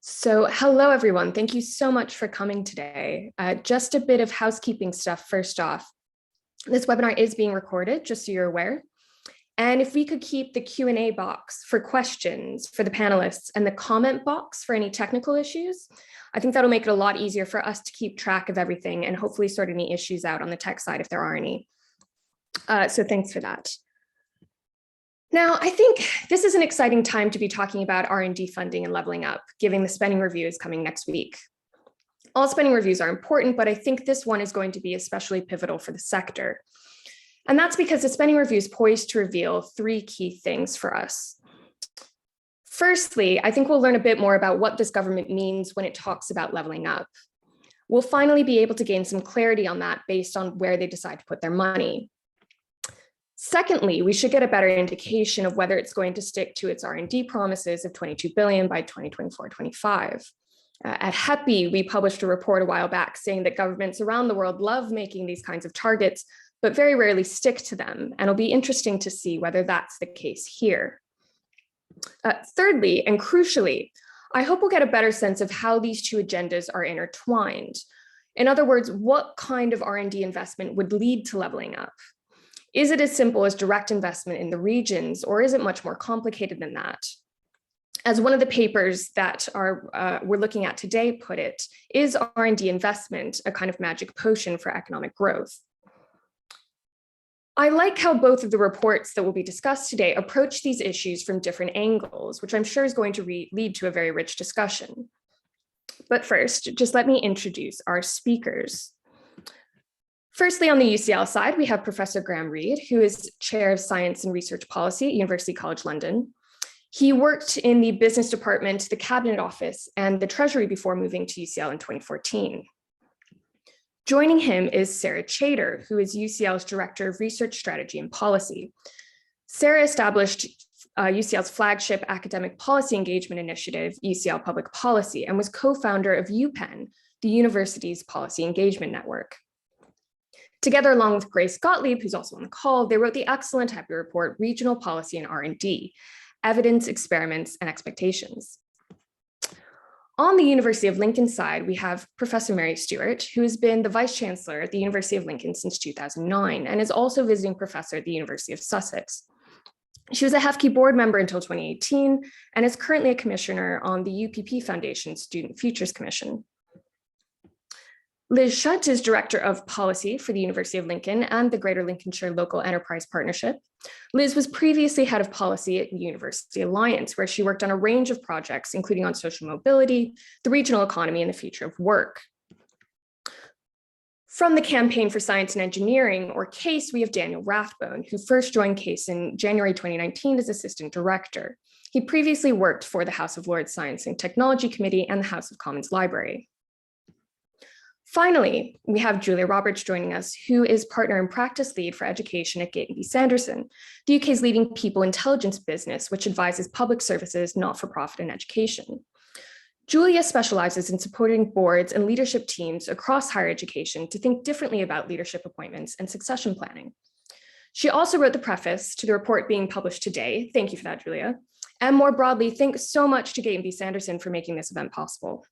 So hello, everyone. Thank you so much for coming today. Just a bit of housekeeping stuff first off. This webinar is being recorded, just so you're aware. And if we could keep the Q&A box for questions for the panelists and the comment box for any technical issues, I think that'll make it a lot easier for us to keep track of everything and hopefully sort any issues out on the tech side if there are any. So thanks for that. Now, I think this is an exciting time to be talking about R&D funding and leveling up, given the spending review is coming next week. All spending reviews are important, but I think this one is going to be especially pivotal for the sector. And that's because the spending review is poised to reveal three key things for us. Firstly, I think we'll learn a bit more about what this government means when it talks about leveling up. We'll finally be able to gain some clarity on that based on where they decide to put their money. Secondly, we should get a better indication of whether it's going to stick to its R&D promises of $22 billion by 2024-25. At HEPI, we published a report a while back saying that governments around the world love making these kinds of targets, but very rarely stick to them. And it'll be interesting to see whether that's the case here. Thirdly, and crucially, I hope we'll get a better sense of how these two agendas are intertwined. In other words, what kind of R&D investment would lead to leveling up? Is it as simple as direct investment in the regions, or is it much more complicated than that? As one of the papers that we're looking at today put it, is R&D investment a kind of magic potion for economic growth? I like how both of the reports that will be discussed today approach these issues from different angles, which I'm sure is going to lead to a very rich discussion. But first, just let me introduce our speakers. Firstly, on the UCL side, we have Professor Graham Reid, who is Chair of Science and Research Policy at University College London. He worked in the Business Department, the Cabinet Office, and the Treasury before moving to UCL in 2014. Joining him is Sarah Chater, who is UCL's Director of Research Strategy and Policy. Sarah established UCL's flagship academic policy engagement initiative, UCL Public Policy, and was co-founder of UPenn, the university's policy engagement network. Together, along with Grace Gottlieb, who's also on the call, they wrote the excellent HEPI report, Regional Policy and R&D, Evidence, Experiments, and Expectations. On the University of Lincoln side, we have Professor Mary Stewart, who has been the Vice Chancellor at the University of Lincoln since 2009, and is also visiting professor at the University of Sussex. She was a HEPI board member until 2018, and is currently a commissioner on the UPP Foundation Student Futures Commission. Liz Schutt is Director of Policy for the University of Lincoln and the Greater Lincolnshire Local Enterprise Partnership. Liz was previously head of policy at the University Alliance, where she worked on a range of projects, including on social mobility, the regional economy, and the future of work. From the Campaign for Science and Engineering, or CASE, we have Daniel Rathbone, who first joined CASE in January 2019 as Assistant Director. He previously worked for the House of Lords Science and Technology Committee and the House of Commons Library. Finally, we have Julia Roberts joining us, who is Partner and Practice Lead for Education at Gate & B Sanderson, the UK's leading people intelligence business, which advises public services, not-for-profit, and education. Julia specializes in supporting boards and leadership teams across higher education to think differently about leadership appointments and succession planning. She also wrote the preface to the report being published today. Thank you for that, Julia. And more broadly, thanks so much to Gate & B Sanderson for making this event possible.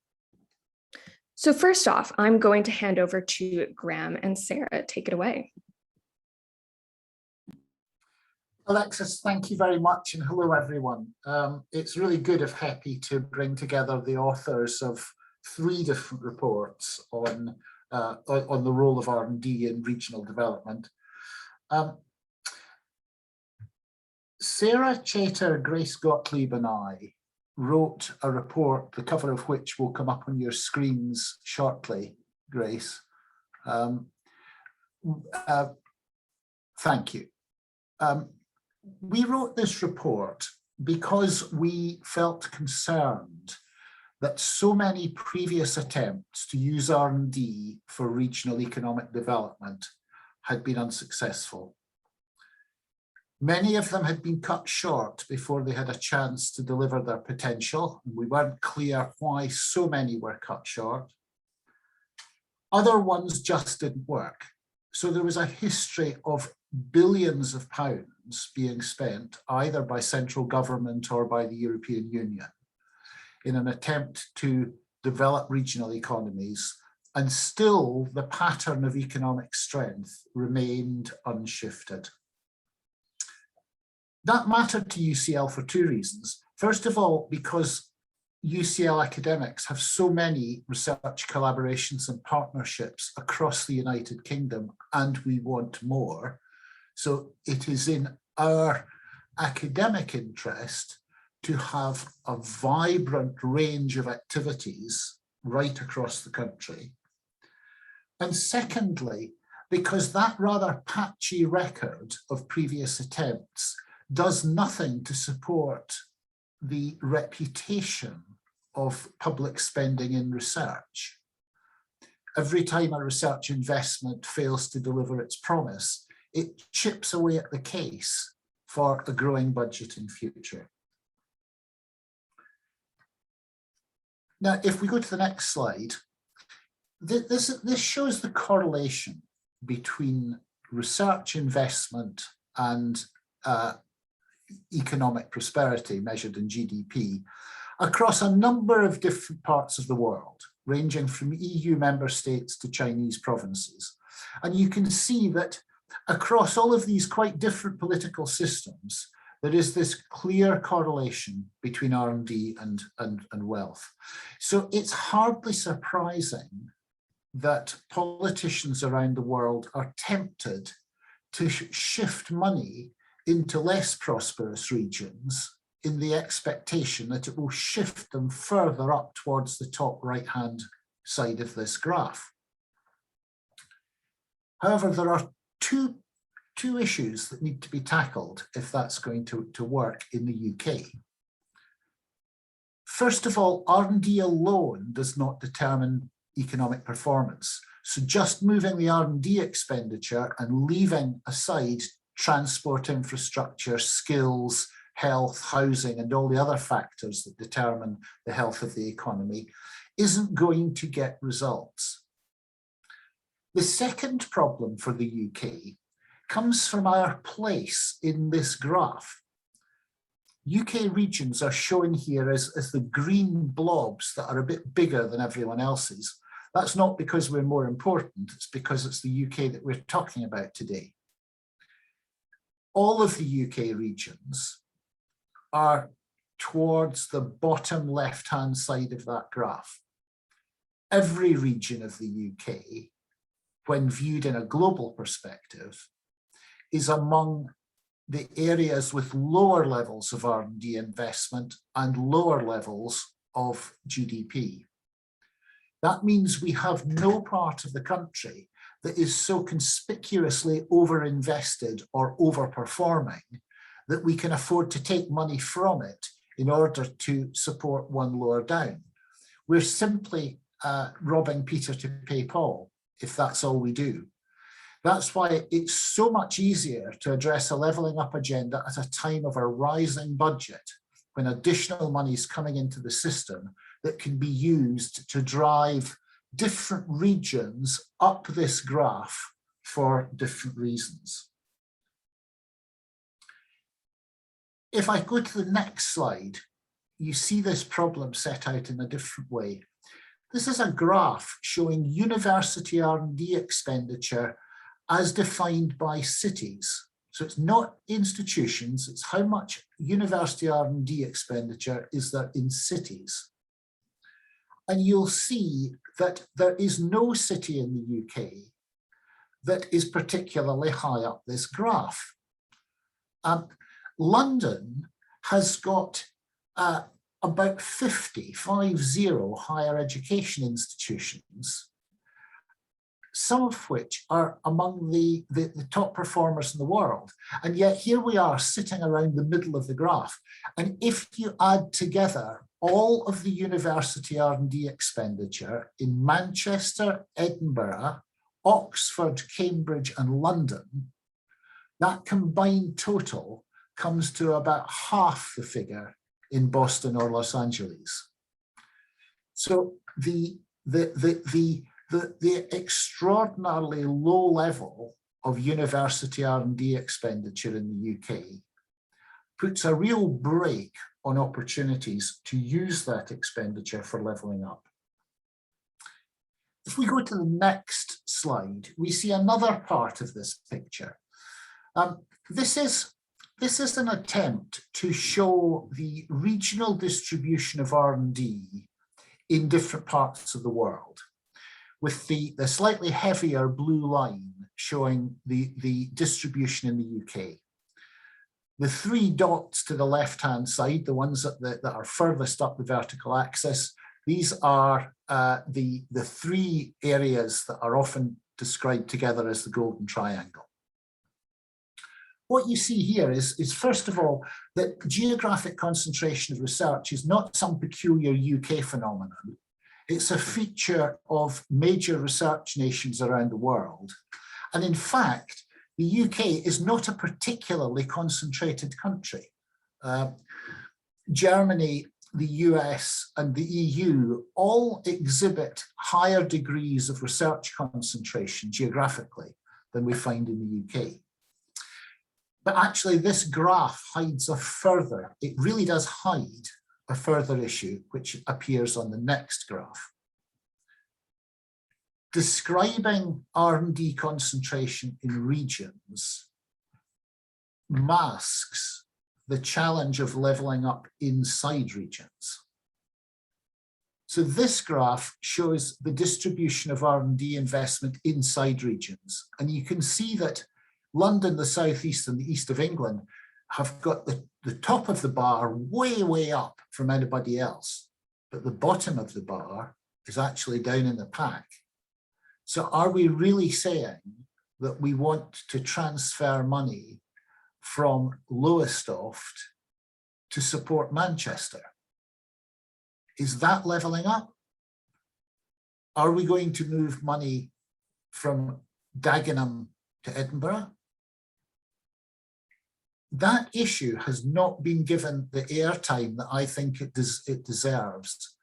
So first off, I'm going to hand over to Graham and Sarah. Take it away. Alexis, thank you very much, and hello everyone. It's really good of HEPI to bring together the authors of three different reports on the role of R&D in regional development. Sarah Chater, Grace Gottlieb, and I wrote a report, the cover of which will come up on your screens shortly, Grace. Thank you. We wrote this report because we felt concerned that so many previous attempts to use R&D for regional economic development had been unsuccessful. Many of them had been cut short before they had a chance to deliver their potential. We weren't clear why so many were cut short. Other ones just didn't work. So there was a history of billions of pounds being spent either by central government or by the European Union in an attempt to develop regional economies, and still the pattern of economic strength remained unshifted. That mattered to UCL for two reasons. First of all, because UCL academics have so many research collaborations and partnerships across the United Kingdom, and we want more. So it is in our academic interest to have a vibrant range of activities right across the country. And secondly, because that rather patchy record of previous attempts does nothing to support the reputation of public spending in research. Every time a research investment fails to deliver its promise, it chips away at the case for a growing budget in future. Now, if we go to the next slide, this shows the correlation between research investment and economic prosperity measured in GDP across a number of different parts of the world, ranging from EU member states to Chinese provinces. And you can see that across all of these quite different political systems, there is this clear correlation between R&D and wealth. So it's hardly surprising that politicians around the world are tempted to shift money into less prosperous regions in the expectation that it will shift them further up towards the top right-hand side of this graph. However, there are two issues that need to be tackled if that's going to work in the UK. First of all, R&D alone does not determine economic performance. So just moving the R&D expenditure and leaving aside transport infrastructure, skills, health, housing, and all the other factors that determine the health of the economy isn't going to get results. The second problem for the UK comes from our place in this graph. UK regions are shown here as the green blobs that are a bit bigger than everyone else's. That's not because we're more important, it's because it's the UK that we're talking about today. All of the UK regions are towards the bottom left-hand side of that graph. Every region of the UK, when viewed in a global perspective, is among the areas with lower levels of R&D investment and lower levels of GDP. That means we have no part of the country that is so conspicuously overinvested or overperforming that we can afford to take money from it in order to support one lower down. We're simply robbing Peter to pay Paul, if that's all we do. That's why it's so much easier to address a levelling up agenda at a time of a rising budget, when additional money is coming into the system that can be used to drive different regions up this graph for different reasons. If I go to the next slide, you see this problem set out in a different way. This is a graph showing university R&D expenditure as defined by cities. So it's not institutions, it's how much university R&D expenditure is there in cities. And you'll see that there is no city in the UK that is particularly high up this graph. London has got about 50 higher education institutions, some of which are among the top performers in the world. And yet here we are sitting around the middle of the graph. And if you add together all of the university R&D expenditure in Manchester, Edinburgh, Oxford, Cambridge, and London, that combined total comes to about half the figure in Boston or Los Angeles. So the extraordinarily low level of university R&D expenditure in the UK puts a real brake on opportunities to use that expenditure for levelling up. If we go to the next slide, we see another part of this picture. This is an attempt to show the regional distribution of R&D in different parts of the world, with the slightly heavier blue line showing the distribution in the UK. The three dots to the left-hand side, the ones that are furthest up the vertical axis, these are the three areas that are often described together as the Golden Triangle. What you see here is first of all, that geographic concentration of research is not some peculiar UK phenomenon. It's a feature of major research nations around the world. And in fact, the UK is not a particularly concentrated country. Germany, the US, and the EU all exhibit higher degrees of research concentration geographically than we find in the UK. But actually, this graph hides it really does hide a further issue, which appears on the next graph. Describing R&D concentration in regions masks the challenge of levelling up inside regions. So this graph shows the distribution of R&D investment inside regions. And you can see that London, the southeast and the east of England have got the top of the bar way, way up from anybody else. But the bottom of the bar is actually down in the pack. So are we really saying that we want to transfer money from Lowestoft to support Manchester? Is that levelling up? Are we going to move money from Dagenham to Edinburgh? That issue has not been given the airtime that I think it deserves.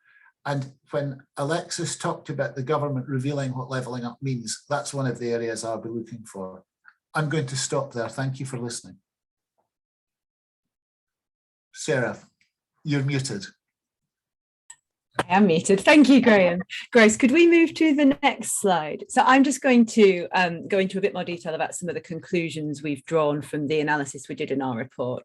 And when Alexis talked about the government revealing what levelling up means, that's one of the areas I'll be looking for. I'm going to stop there. Thank you for listening. Sarah, you're muted. I am muted. Thank you, Graham. Grace, could we move to the next slide? So I'm just going to go into a bit more detail about some of the conclusions we've drawn from the analysis we did in our report.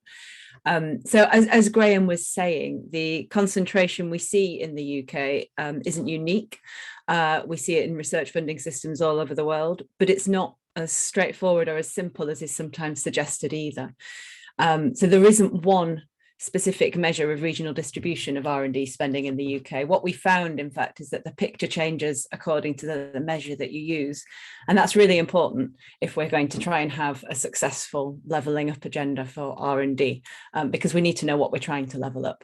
So as Graham was saying, the concentration we see in the UK isn't unique. We see it in research funding systems all over the world, but it's not as straightforward or as simple as is sometimes suggested either. So there isn't one specific measure of regional distribution of R&D spending in the UK. What we found, in fact, is that the picture changes according to the measure that you use. And that's really important if we're going to try and have a successful levelling up agenda for R&D, because we need to know what we're trying to level up.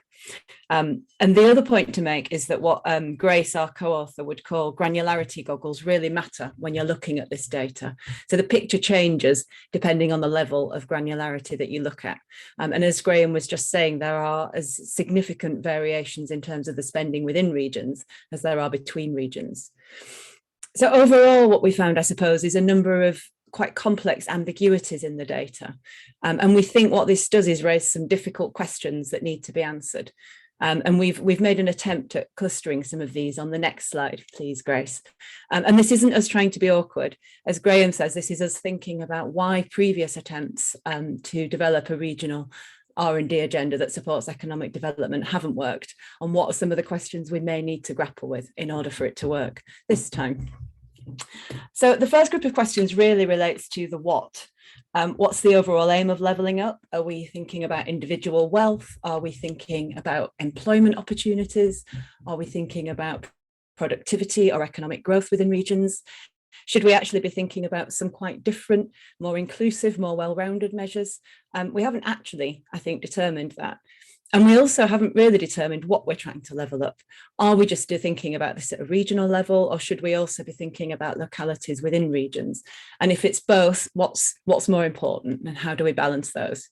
And the other point to make is that what Grace, our co-author, would call granularity goggles really matter when you're looking at this data. So the picture changes depending on the level of granularity that you look at. And as Graham was just saying, there are as significant variations in terms of the spending within regions as there are between regions. So overall, what we found, I suppose, is a number of quite complex ambiguities in the data. And we think what this does is raise some difficult questions that need to be answered. And we've made an attempt at clustering some of these on the next slide, please, Grace. And this isn't us trying to be awkward. As Graham says, this is us thinking about why previous attempts to develop a regional R&D agenda that supports economic development haven't worked, and what are some of the questions we may need to grapple with in order for it to work this time. So the first group of questions really relates to the what. What's the overall aim of levelling up? Are we thinking about individual wealth? Are we thinking about employment opportunities? Are we thinking about productivity or economic growth within regions? Should we actually be thinking about some quite different, more inclusive, more well-rounded measures? We haven't actually, I think, determined that. And we also haven't really determined what we're trying to level up. Are we just thinking about this at a regional level, or should we also be thinking about localities within regions? And if it's both, what's more important, and how do we balance those?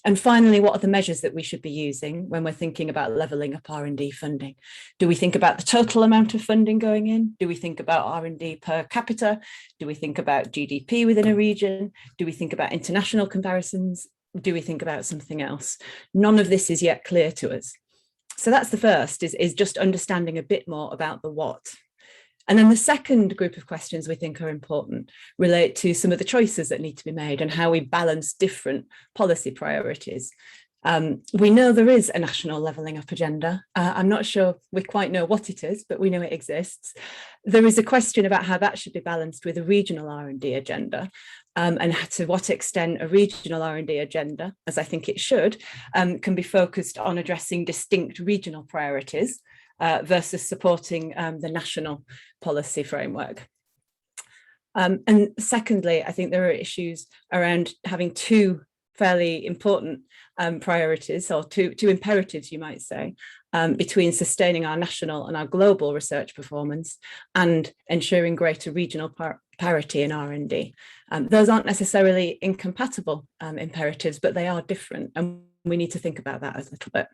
And finally, what are the measures that we should be using when we're thinking about levelling up R&D funding? Do we think about the total amount of funding going in? Do we think about R&D per capita? Do we think about GDP within a region? Do we think about international comparisons? do we think about something else? None of this is yet clear to us. So that's the first, is just understanding a bit more about the what. And then the second group of questions we think are important relate to some of the choices that need to be made and how we balance different policy priorities. We know there is a national levelling up agenda. I'm not sure we quite know what it is, but we know it exists. There is a question about how that should be balanced with a regional R&D agenda, and to what extent a regional R&D agenda, as I think it should, can be focused on addressing distinct regional priorities versus supporting the national policy framework. And secondly, I think there are issues around having two fairly important priorities, or two imperatives, you might say, between sustaining our national and our global research performance and ensuring greater regional parity in R&D. Those aren't necessarily incompatible imperatives, but they are different, and we need to think about that a little bit.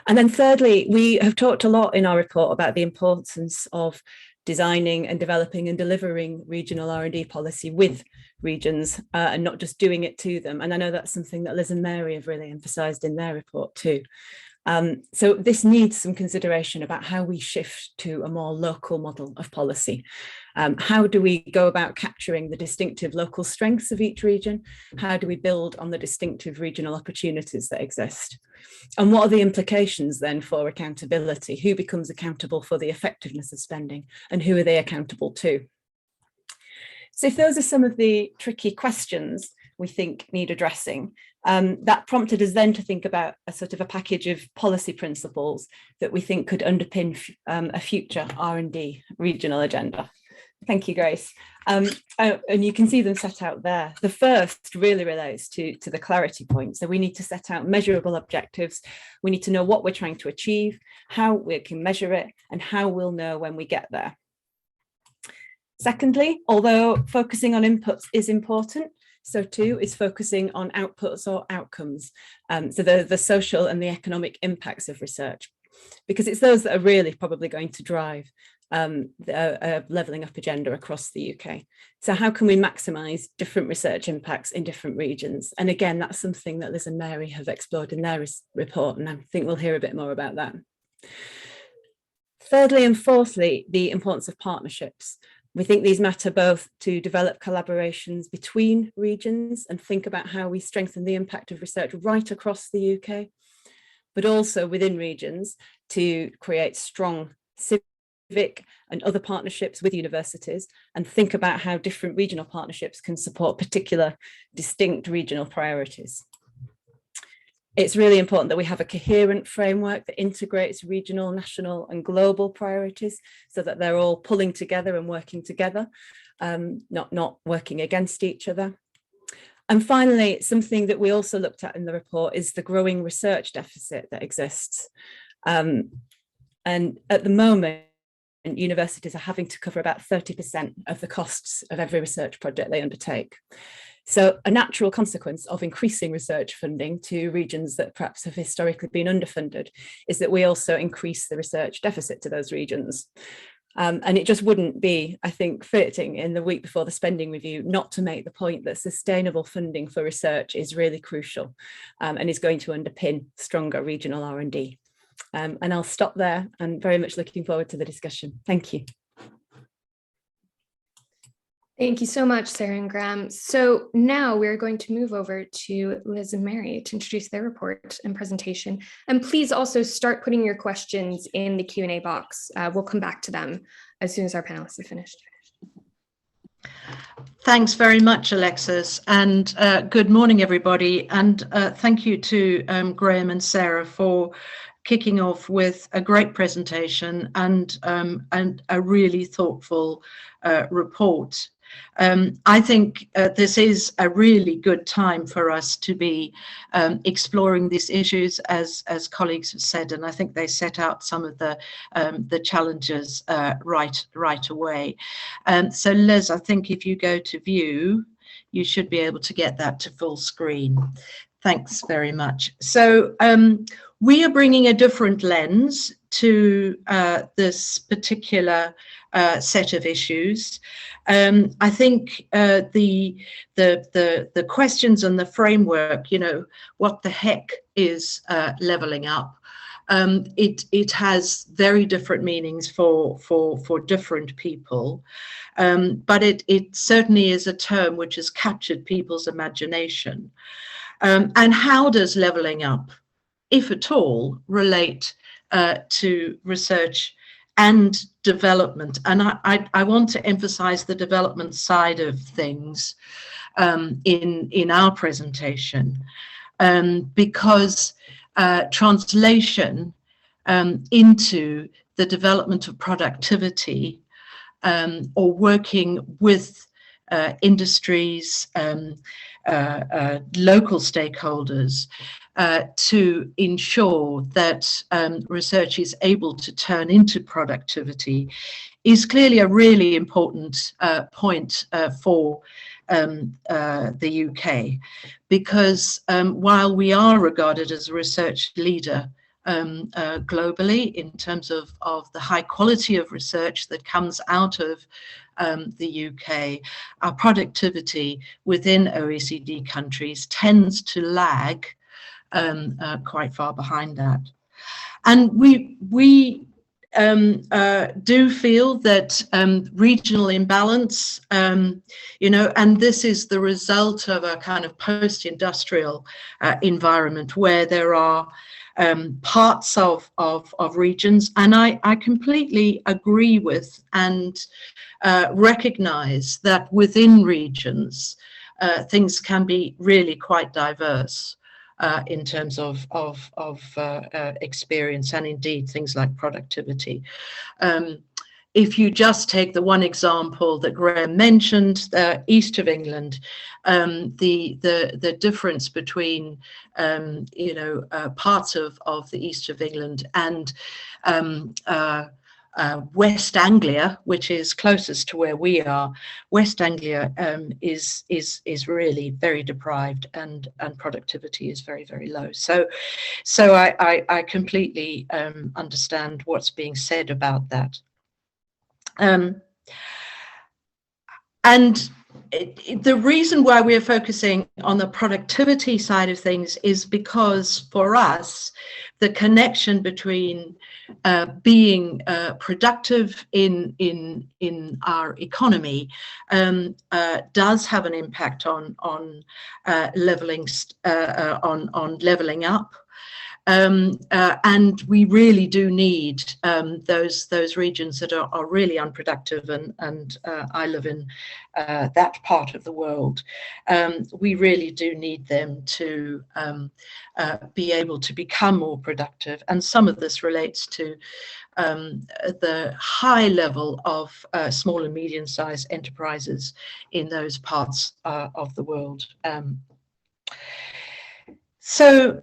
And then thirdly, we have talked a lot in our report about the importance of designing and developing and delivering regional R&D policy with regions and not just doing it to them. And I know that's something that Liz and Mary have really emphasised in their report too. So this needs some consideration about how we shift to a more local model of policy. How do we go about capturing the distinctive local strengths of each region? How do we build on the distinctive regional opportunities that exist? And what are the implications then for accountability? Who becomes accountable for the effectiveness of spending, and who are they accountable to? So if those are some of the tricky questions we think need addressing, that prompted us then to think about a sort of a package of policy principles that we think could underpin a future R&D regional agenda. Thank you, Grace. And you can see them set out there. The first really relates to the clarity point. So we need to set out measurable objectives. We need to know what we're trying to achieve, how we can measure it, and how we'll know when we get there. Secondly, although focusing on inputs is important, so too is focusing on outputs or outcomes. So the social and the economic impacts of research, because it's those that are really probably going to drive a levelling up agenda across the UK. So how can we maximise different research impacts in different regions? And again, that's something that Liz and Mary have explored in their report, and I think we'll hear a bit more about that. Thirdly and fourthly, the importance of partnerships. We think these matter both to develop collaborations between regions and think about how we strengthen the impact of research right across the UK, but also within regions to create strong civic and other partnerships with universities and think about how different regional partnerships can support particular distinct regional priorities. It's really important that we have a coherent framework that integrates regional, national and global priorities so that they're all pulling together and working together, not working against each other. And finally, something that we also looked at in the report is the growing research deficit that exists. And at the moment, universities are having to cover about 30% of the costs of every research project they undertake. So a natural consequence of increasing research funding to regions that perhaps have historically been underfunded is that we also increase the research deficit to those regions. And it just wouldn't be, I think, fitting in the week before the spending review not to make the point that sustainable funding for research is really crucial and is going to underpin stronger regional R&D. And I'll stop there, and very much looking forward to the discussion. Thank you. Thank you so much, Sarah and Graham. So now we're going to move over to Liz and Mary to introduce their report and presentation. And please also start putting your questions in the Q&A box. We'll come back to them as soon as our panelists have finished. Thanks very much, Alexis, and good morning, everybody. And thank you to Graham and Sarah for kicking off with a great presentation and a really thoughtful report. I think this is a really good time for us to be exploring these issues, as colleagues have said, and I think they set out some of the challenges right away. So Liz, I think if you go to view, you should be able to get that to full screen. Thanks very much. So we are bringing a different lens to this particular set of issues. I think the questions and the framework, you know, what the heck is levelling up? It has very different meanings for different people, but it certainly is a term which has captured people's imagination. And how does levelling up, if at all, relate to research and development? And I want to emphasize the development side of things in our presentation, because translation into the development of productivity, or working with industries, local stakeholders, to ensure that research is able to turn into productivity, is clearly a really important point for the UK, because while we are regarded as a research leader globally in terms of the high quality of research that comes out of the UK, our productivity within OECD countries tends to lag quite far behind that. And we do feel that regional imbalance, you know, and this is the result of a kind of post-industrial environment where there are parts of regions, and I completely agree with and recognize that within regions things can be really quite diverse in terms of experience, and indeed things like productivity. If you just take the one example that Graham mentioned, east of England, the difference between you know, parts of the east of England and West Anglia, which is closest to where we are, West Anglia is really very deprived, and productivity is very, very low. So I completely understand what's being said about that. And the reason why we're focusing on the productivity side of things is because for us, the connection between being productive in our economy does have an impact on leveling up. And we really do need those regions that are really unproductive, and I live in that part of the world. We really do need them to be able to become more productive, and some of this relates to the high level of small and medium-sized enterprises in those parts of the world. So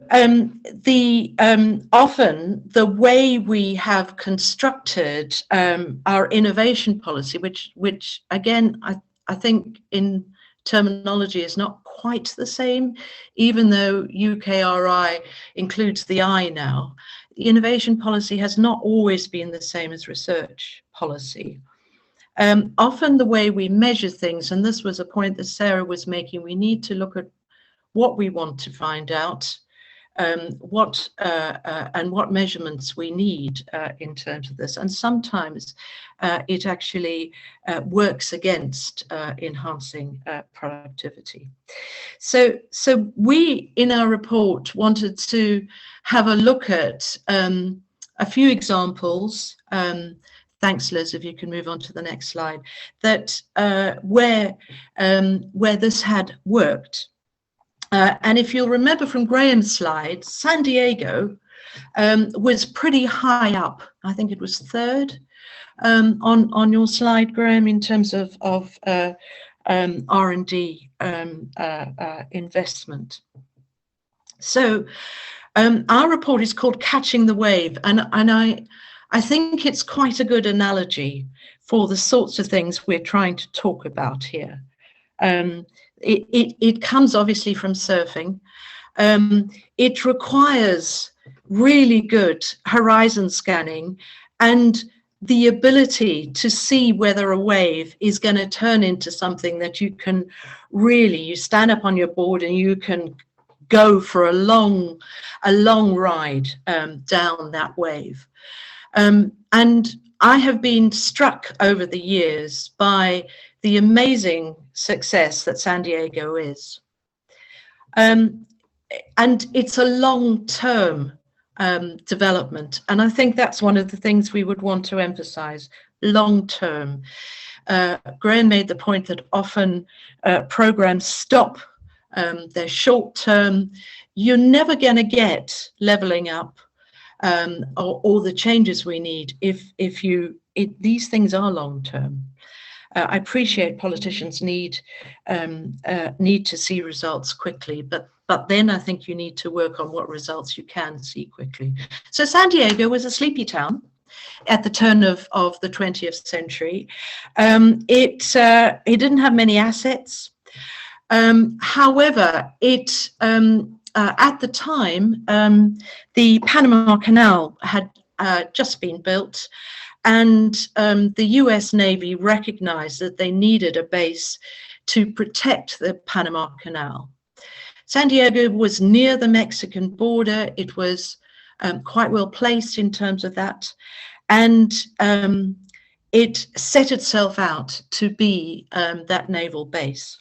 often the way we have constructed our innovation policy, which again I think in terminology is not quite the same, even though UKRI includes the I now. Innovation policy has not always been the same as research policy. Often the way we measure things, and this was a point that Sarah was making, we need to look at what we want to find out, and what measurements we need in terms of this. And sometimes it actually works against enhancing productivity. So we, in our report, wanted to have a look at a few examples. Thanks, Liz, if you can move on to the next slide, that where this had worked. And if you'll remember from Graham's slide, San Diego was pretty high up. I think it was third on your slide, Graham, in terms of R&D investment. So our report is called Catching the Wave, and I think it's quite a good analogy for the sorts of things we're trying to talk about here. It comes obviously from surfing, It requires really good horizon scanning and the ability to see whether a wave is going to turn into something that you can really, you stand up on your board and you can go for a long ride down that wave. And I have been struck over the years by the amazing success that San Diego is. And it's a long-term development. And I think that's one of the things we would want to emphasize, long-term. Graham made the point that often programs stop, they're short-term. You're never going to get leveling up or the changes we need if these things are long-term. I appreciate politicians need to see results quickly, but then I think you need to work on what results you can see quickly. So San Diego was a sleepy town at the turn of the 20th century. It didn't have many assets. However, at the time, the Panama Canal had just been built, and the US Navy recognized that they needed a base to protect the Panama Canal. San Diego was near the Mexican border. It was quite well placed in terms of that. And it set itself out to be that naval base.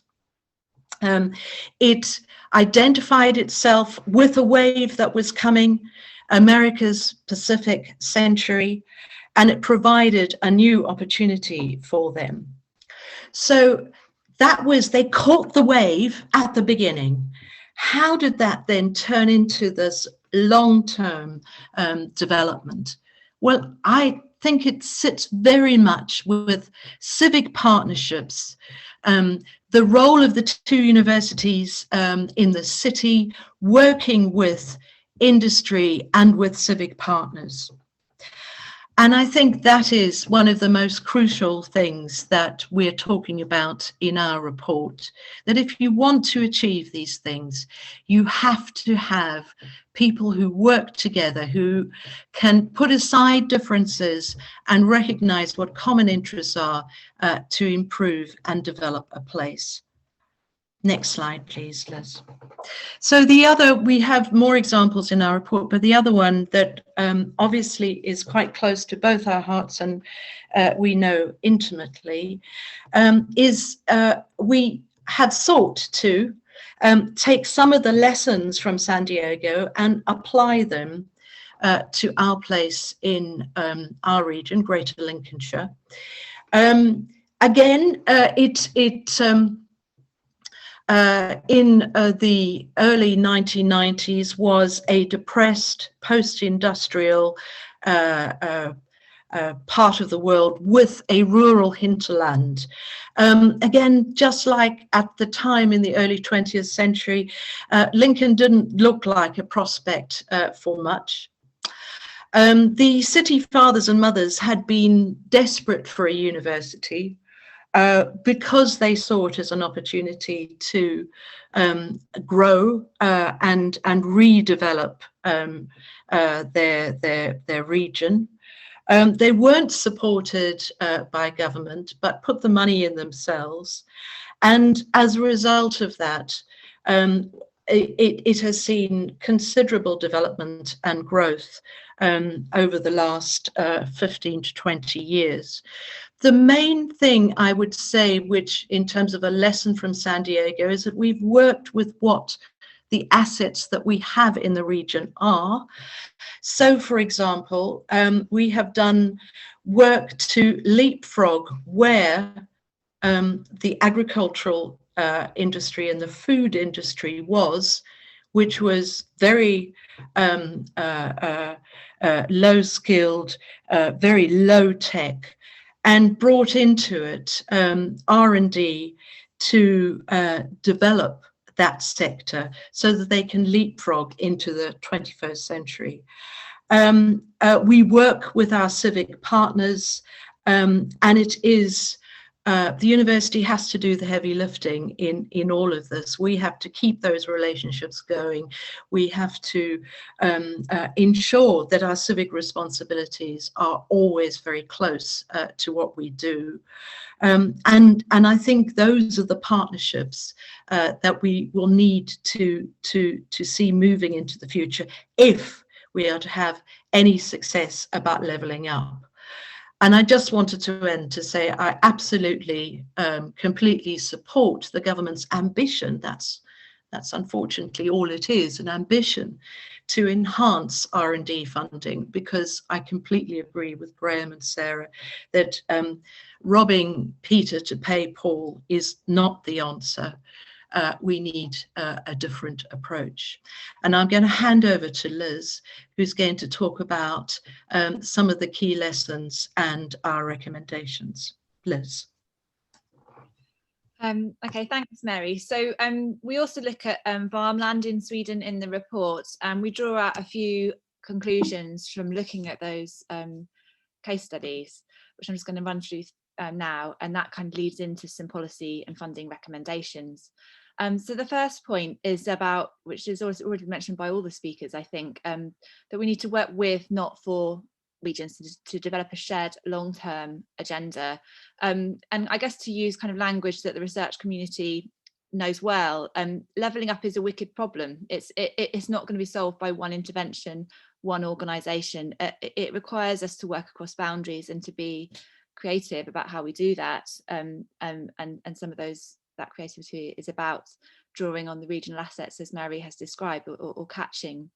It identified itself with a wave that was coming, America's Pacific century, and it provided a new opportunity for them. So they caught the wave at the beginning. How did that then turn into this long-term development? Well, I think it sits very much with civic partnerships, the role of the two universities in the city, working with industry and with civic partners. And I think that is one of the most crucial things that we're talking about in our report, that if you want to achieve these things, you have to have people who work together, who can put aside differences and recognize what common interests are to improve and develop a place. Next slide, please, Liz. So we have more examples in our report, but the other one that obviously is quite close to both our hearts and we know intimately is we have sought to take some of the lessons from San Diego and apply them to our place in our region, Greater Lincolnshire. Again, in the early 1990s was a depressed post-industrial part of the world with a rural hinterland. Again, just like at the time in the early 20th century, Lincoln didn't look like a prospect for much. The city fathers and mothers had been desperate for a university because they saw it as an opportunity to grow and redevelop their region. They weren't supported by government, but put the money in themselves. And as a result of that, it has seen considerable development and growth over the last 15 to 20 years. The main thing I would say, which in terms of a lesson from San Diego, is that we've worked with what the assets that we have in the region are. So, for example, we have done work to leapfrog where the agricultural industry and the food industry was, which was very low-skilled, very low-tech, and brought into it R&D to develop that sector so that they can leapfrog into the 21st century. We work with our civic partners, and it is the university has to do the heavy lifting in all of this. We have to keep those relationships going. We have to ensure that our civic responsibilities are always very close to what we do. And I think those are the partnerships that we will need to see moving into the future if we are to have any success about levelling up. And I just wanted to end to say I absolutely, completely support the government's ambition. That's unfortunately all it is, an ambition to enhance R&D funding, because I completely agree with Graham and Sarah that robbing Peter to pay Paul is not the answer. We need a different approach. And I'm going to hand over to Liz, who's going to talk about some of the key lessons and our recommendations. Liz. Okay, thanks, Mary. So we also look at farmland in Sweden in the report, and we draw out a few conclusions from looking at those case studies, which I'm just going to run through now, and that kind of leads into some policy and funding recommendations. So the first point is about, which is already mentioned by all the speakers, I think, that we need to work with, not for, regions to develop a shared long-term agenda, and I guess to use kind of language that the research community knows well. Levelling up is a wicked problem. It's not going to be solved by one intervention, one organisation. It requires us to work across boundaries and to be creative about how we do that. And some of that creativity is about drawing on the regional assets, as Mary has described, or catching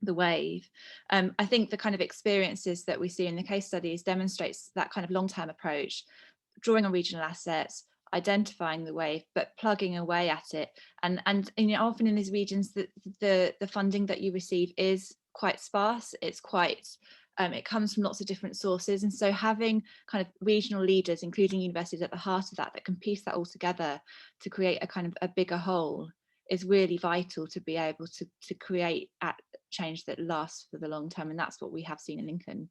the wave. I think the kind of experiences that we see in the case studies demonstrates that kind of long-term approach, drawing on regional assets, identifying the wave, but plugging away at it. And you know, often in these regions, the funding that you receive is quite sparse. It's quite it comes from lots of different sources, and so having kind of regional leaders, including universities, at the heart of that can piece that all together to create a kind of a bigger whole is really vital to be able to create change that lasts for the long term, and that's what we have seen in Lincoln.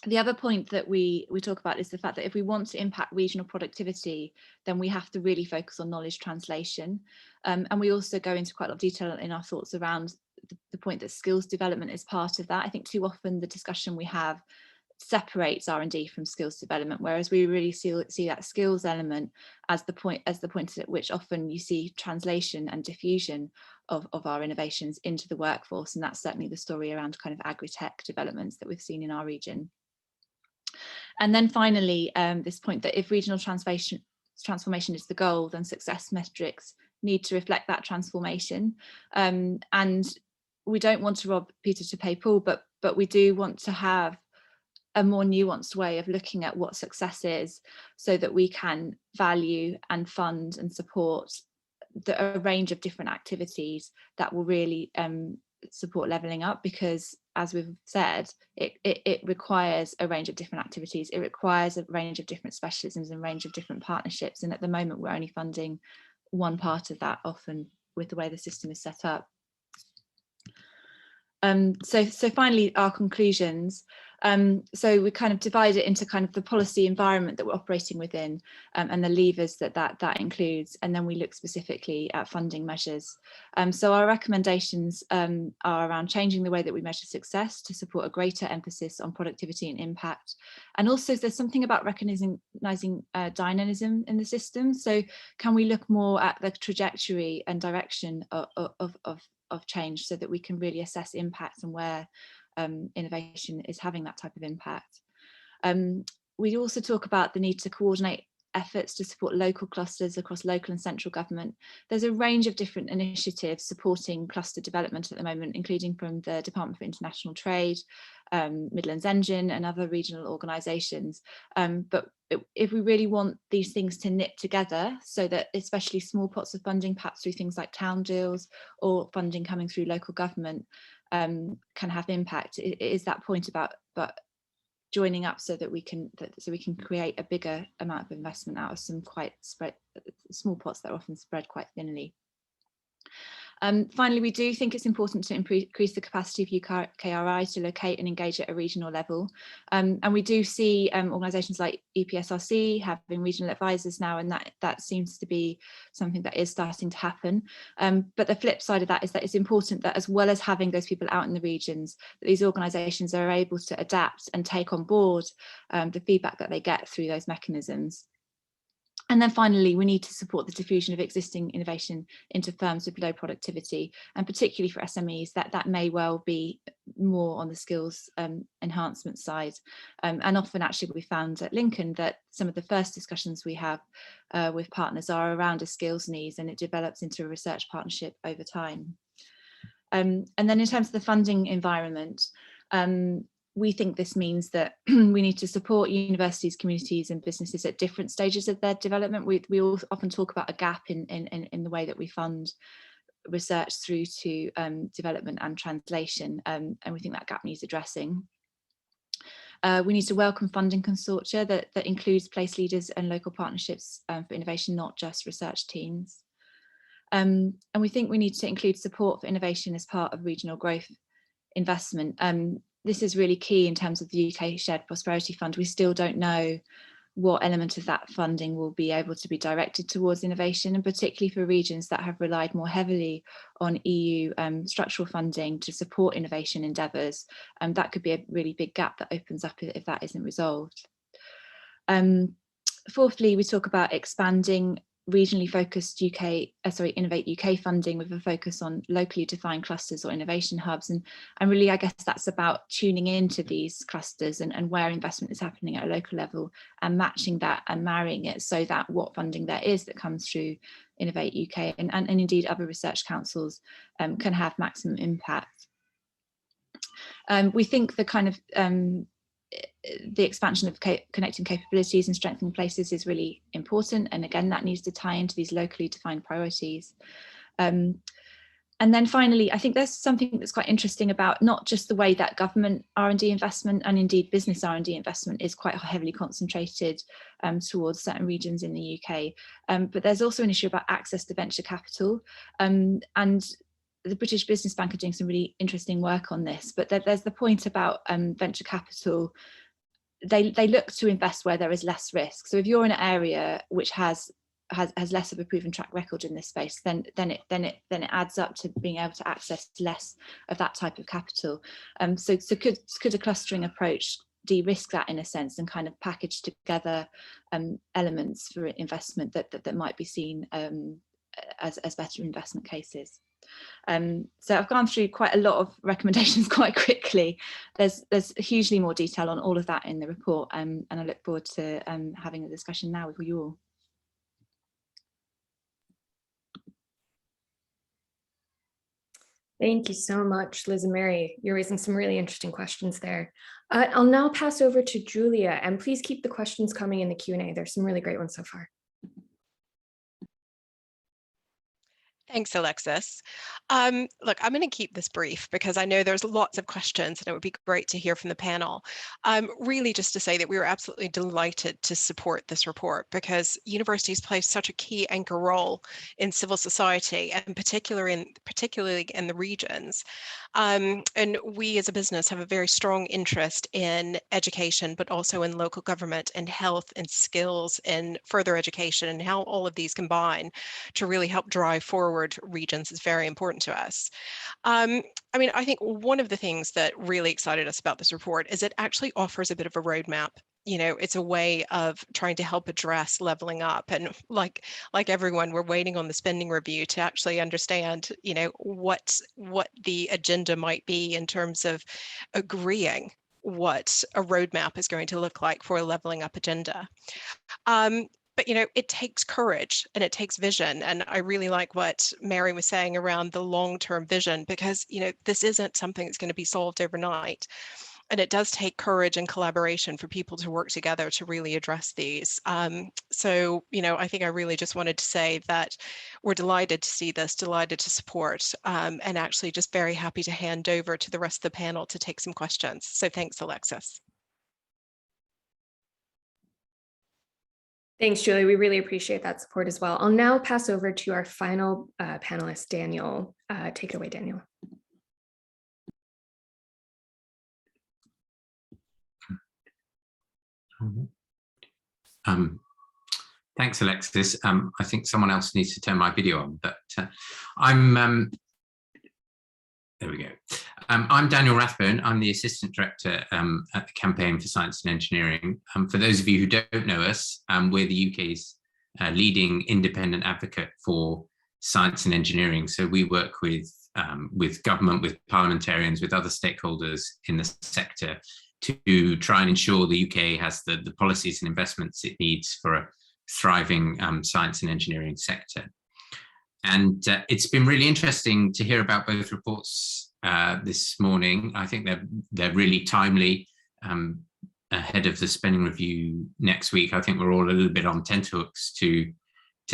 The other point that we talk about is the fact that if we want to impact regional productivity, then we have to really focus on knowledge translation, and we also go into quite a lot of detail in our thoughts around the point that skills development is part of that. I think too often the discussion we have separates R&D from skills development, whereas we really see that skills element as the point at which often you see translation and diffusion of our innovations into the workforce, and that's certainly the story around kind of agri-tech developments that we've seen in our region. And then finally, this point that if regional transformation is the goal, then success metrics need to reflect that transformation, and we don't want to rob Peter to pay Paul, but we do want to have a more nuanced way of looking at what success is, so that we can value and fund and support a range of different activities that will really support levelling up, because as we've said, it requires a range of different activities. It requires a range of different specialisms and range of different partnerships, and at the moment we're only funding one part of that, often with the way the system is set up. So finally, our conclusions. So we kind of divide it into kind of the policy environment that we're operating within, and the levers that includes, and then we look specifically at funding measures. So our recommendations are around changing the way that we measure success to support a greater emphasis on productivity and impact. And also there's something about recognizing dynamism in the system. So can we look more at the trajectory and direction of change, so that we can really assess impact and where innovation is having that type of impact. We also talk about the need to coordinate efforts to support local clusters across local and central government. There's a range of different initiatives supporting cluster development at the moment, including from the Department for International Trade, Midlands Engine and other regional organisations. But if we really want these things to knit together, so that especially small pots of funding, perhaps through things like town deals or funding coming through local government, can have impact, it is that point about joining up so that we can create a bigger amount of investment out of some quite small pots that are often spread quite thinly. Finally, we do think it's important to increase the capacity of UKRI to locate and engage at a regional level. And we do see organisations like EPSRC having regional advisors now, and that seems to be something that is starting to happen. But the flip side of that is that it's important that, as well as having those people out in the regions, that these organisations are able to adapt and take on board the feedback that they get through those mechanisms. And then finally, we need to support the diffusion of existing innovation into firms with low productivity, and particularly for SMEs, that may well be more on the skills enhancement side. And often actually we found at Lincoln that some of the first discussions we have with partners are around a skills needs, and it develops into a research partnership over time. And then in terms of the funding environment, we think this means that we need to support universities, communities and businesses at different stages of their development. We all often talk about a gap in the way that we fund research through to development and translation, and we think that gap needs addressing. We need to welcome funding consortia that includes place leaders and local partnerships for innovation, not just research teams. And we think we need to include support for innovation as part of regional growth investment. This is really key in terms of the UK Shared Prosperity Fund. We still don't know what element of that funding will be able to be directed towards innovation, and particularly for regions that have relied more heavily on EU structural funding to support innovation endeavours. That could be a really big gap that opens up if that isn't resolved. Fourthly, we talk about expanding regionally focused Innovate UK funding with a focus on locally defined clusters or innovation hubs. And really, I guess that's about tuning into these clusters and where investment is happening at a local level, and matching that and marrying it so that what funding there is that comes through Innovate UK and indeed other research councils can have maximum impact. We think the kind of the expansion of connecting capabilities and strengthening places is really important, and again that needs to tie into these locally defined priorities. And then finally, I think there's something that's quite interesting about not just the way that government R&D investment and indeed business R&D investment is quite heavily concentrated towards certain regions in the UK, but there's also an issue about access to venture capital, and the British Business Bank are doing some really interesting work on this, but there's the point about venture capital. They look to invest where there is less risk. So if you're in an area which has less of a proven track record in this space, then it adds up to being able to access less of that type of capital. So could a clustering approach de-risk that in a sense, and kind of package together elements for investment that might be seen as better investment cases? So I've gone through quite a lot of recommendations quite quickly. There's hugely more detail on all of that in the report, and I look forward to having a discussion now with you all. Thank you so much, Liz and Mary. You're raising some really interesting questions there. I'll now pass over to Julia, and please keep the questions coming in the Q&A. There's some really great ones so far. Thanks, Alexis. Look, I'm going to keep this brief because I know there's lots of questions and it would be great to hear from the panel. Really just to say that we were absolutely delighted to support this report, because universities play such a key anchor role in civil society, and particularly in the regions. And we as a business have a very strong interest in education, but also in local government and health and skills and further education, and how all of these combine to really help drive forward regions is very important to us. I mean, I think one of the things that really excited us about this report is it actually offers a bit of a roadmap. You know, it's a way of trying to help address leveling up. And like everyone, we're waiting on the spending review to actually understand, you know, what the agenda might be in terms of agreeing what a roadmap is going to look like for a leveling up agenda. But, you know, it takes courage and it takes vision. And I really like what Mary was saying around the long-term vision, because, you know, this isn't something that's going to be solved overnight. And it does take courage and collaboration for people to work together to really address these. So, you know, I think I really just wanted to say that we're delighted to see this, delighted to support, and actually just very happy to hand over to the rest of the panel to take some questions. So thanks, Alexis. Thanks, Julie. We really appreciate that support as well. I'll now pass over to our final panelist, Daniel. Take it away, Daniel. Thanks, Alexis. I think someone else needs to turn my video on, but there we go. I'm Daniel Rathbone. I'm the Assistant Director at the Campaign for Science and Engineering. For those of you who don't know us, we're the UK's leading independent advocate for science and engineering. So we work with government, with parliamentarians, with other stakeholders in the sector to try and ensure the UK has the policies and investments it needs for a thriving science and engineering sector. And it's been really interesting to hear about both reports this morning. I think they're really timely ahead of the spending review next week. I think we're all a little bit on tenterhooks to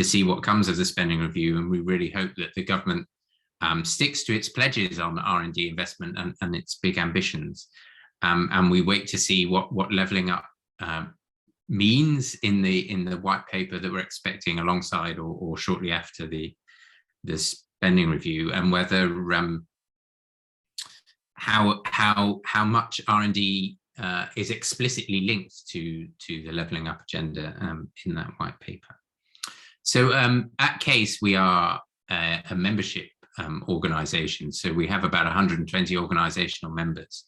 see what comes of the spending review, and we really hope that the government sticks to its pledges on R&D investment and its big ambitions. And we wait to see what levelling up means in the white paper that we're expecting alongside or shortly after the spending review, and whether how much R&D is explicitly linked to the levelling up agenda in that white paper. So at CASE, we are a membership organisation, so we have about 120 organisational members,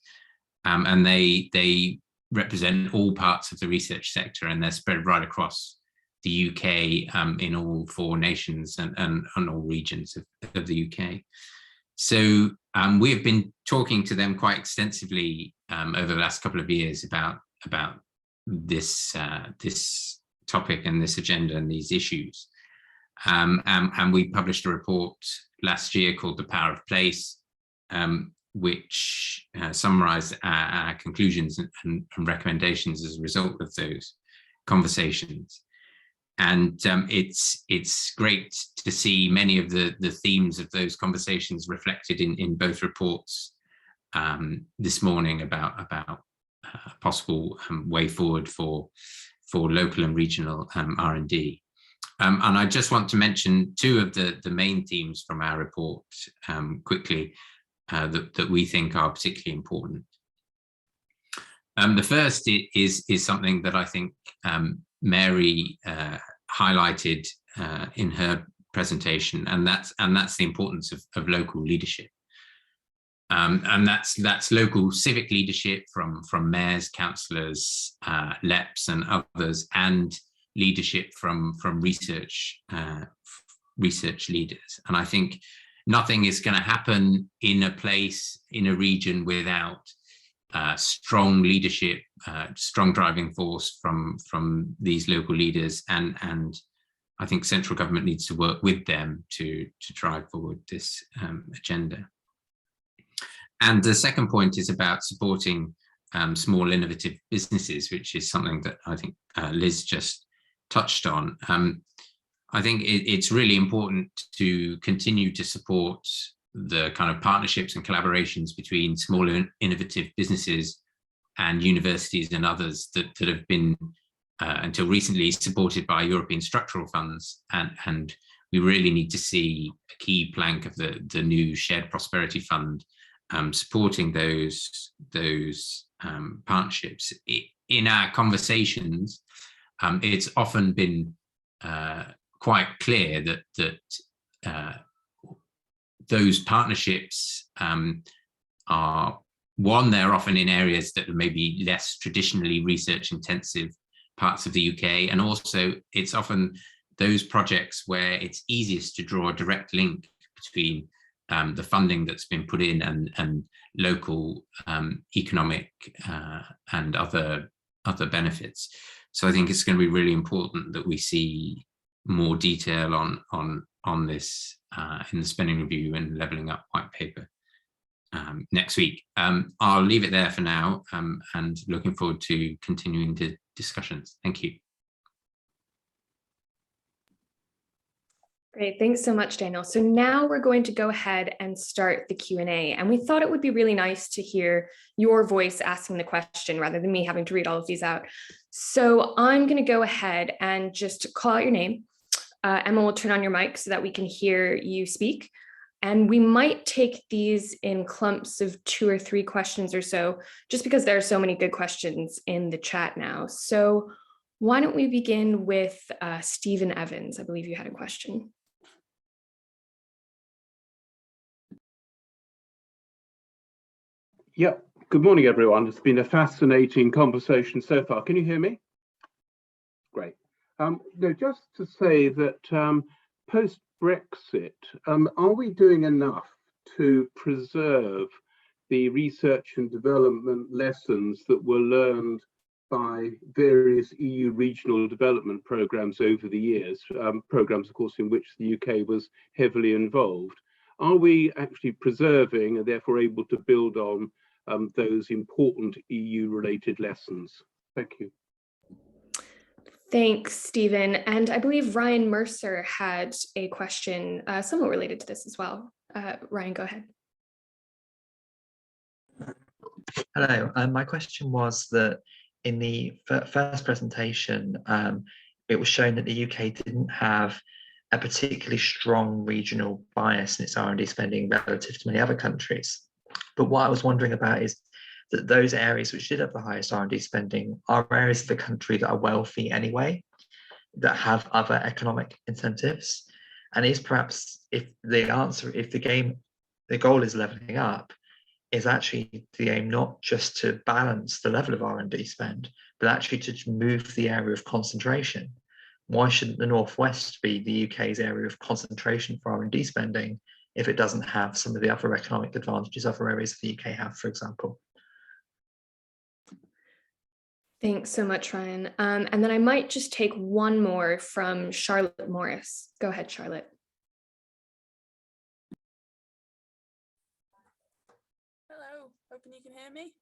and they represent all parts of the research sector, and they're spread right across the UK in all 4 nations and all regions of the UK. So we have been talking to them quite extensively over the last couple of years about this topic and this agenda and these issues. And we published a report last year called The Power of Place, which summarised our conclusions and recommendations as a result of those conversations. And it's great to see many of the themes of those conversations reflected in both reports this morning about a possible way forward for local and regional R&D. And I just want to mention 2 of the main themes from our report quickly that we think are particularly important. The first is something that I think Mary highlighted in her presentation, and that's the importance of local leadership. And that's local civic leadership from mayors, councillors, LEPs and others, and leadership from research leaders. And I think nothing is going to happen in a place, in a region, without strong leadership, strong driving force from these local leaders, and I think central government needs to work with them to drive forward this agenda. And the second point is about supporting small innovative businesses, which is something that I think Liz just touched on. I think it's really important to continue to support the kind of partnerships and collaborations between small and innovative businesses and universities and others that have been until recently supported by European structural funds, and we really need to see a key plank of the new Shared Prosperity Fund supporting those partnerships. In our conversations, it's often been quite clear that those partnerships are, one, they're often in areas that are maybe less traditionally research intensive parts of the UK, and also it's often those projects where it's easiest to draw a direct link between the funding that's been put in and local economic and other benefits. So I think it's going to be really important that we see more detail on this in the spending review and levelling up white paper next week. I'll leave it there for now, and looking forward to continuing the discussions. Thank you. Great, thanks so much, Daniel. So now we're going to go ahead and start the Q&A. And we thought it would be really nice to hear your voice asking the question rather than me having to read all of these out. So I'm going to go ahead and just call out your name. Emma will turn on your mic so that we can hear you speak. And we might take these in clumps of 2 or 3 questions or so, just because there are so many good questions in the chat now. So why don't we begin with Stephen Evans? I believe you had a question. Yeah, good morning, everyone. It's been a fascinating conversation so far. Can you hear me? Great. No, just to say that post-Brexit, are we doing enough to preserve the research and development lessons that were learned by various EU regional development programs over the years, programs, of course, in which the UK was heavily involved? Are we actually preserving and therefore able to build on those important EU-related lessons? Thank you. Thanks, Stephen. And I believe Ryan Mercer had a question somewhat related to this as well. Ryan, go ahead. Hello, my question was that in the first presentation, it was shown that the UK didn't have a particularly strong regional bias in its R&D spending relative to many other countries. But what I was wondering about is that those areas which did have the highest R&D spending are areas of the country that are wealthy anyway, that have other economic incentives. And is perhaps, if the answer, if the goal is leveling up, is actually the aim not just to balance the level of R&D spend, but actually to move the area of concentration. Why shouldn't the Northwest be the UK's area of concentration for R&D spending if it doesn't have some of the other economic advantages other areas of the UK have, for example? Thanks so much, Ryan. And then I might just take one more from Charlotte Morris. Go ahead, Charlotte. Hello, hoping you can hear me.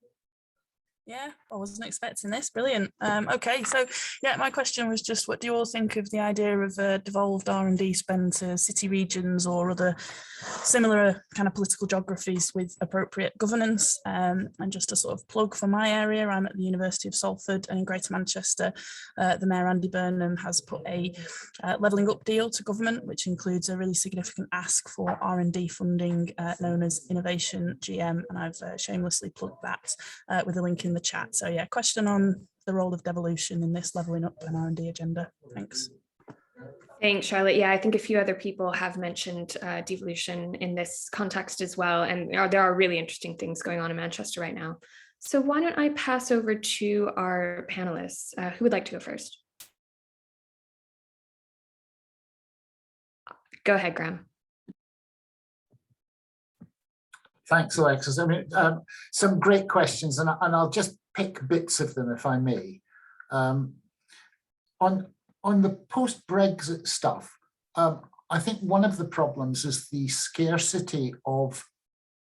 Yeah, I wasn't expecting this. Brilliant. Okay, so yeah, my question was just, what do you all think of the idea of devolved R&D spend to city regions or other similar kind of political geographies with appropriate governance? And just a sort of plug for my area, I'm at the University of Salford, and in Greater Manchester, the Mayor Andy Burnham has put a levelling up deal to government, which includes a really significant ask for R&D funding known as Innovation GM, and I've shamelessly plugged that with a link in the chat. So yeah, question on the role of devolution in this levelling up an R&D agenda. Thanks. Thanks, Charlotte. Yeah, I think a few other people have mentioned devolution in this context as well. And there are really interesting things going on in Manchester right now. So why don't I pass over to our panelists? Who would like to go first? Go ahead, Graham. Thanks, Alexis. I mean, some great questions, and I'll just pick bits of them if I may. On the post-Brexit stuff, I think one of the problems is the scarcity of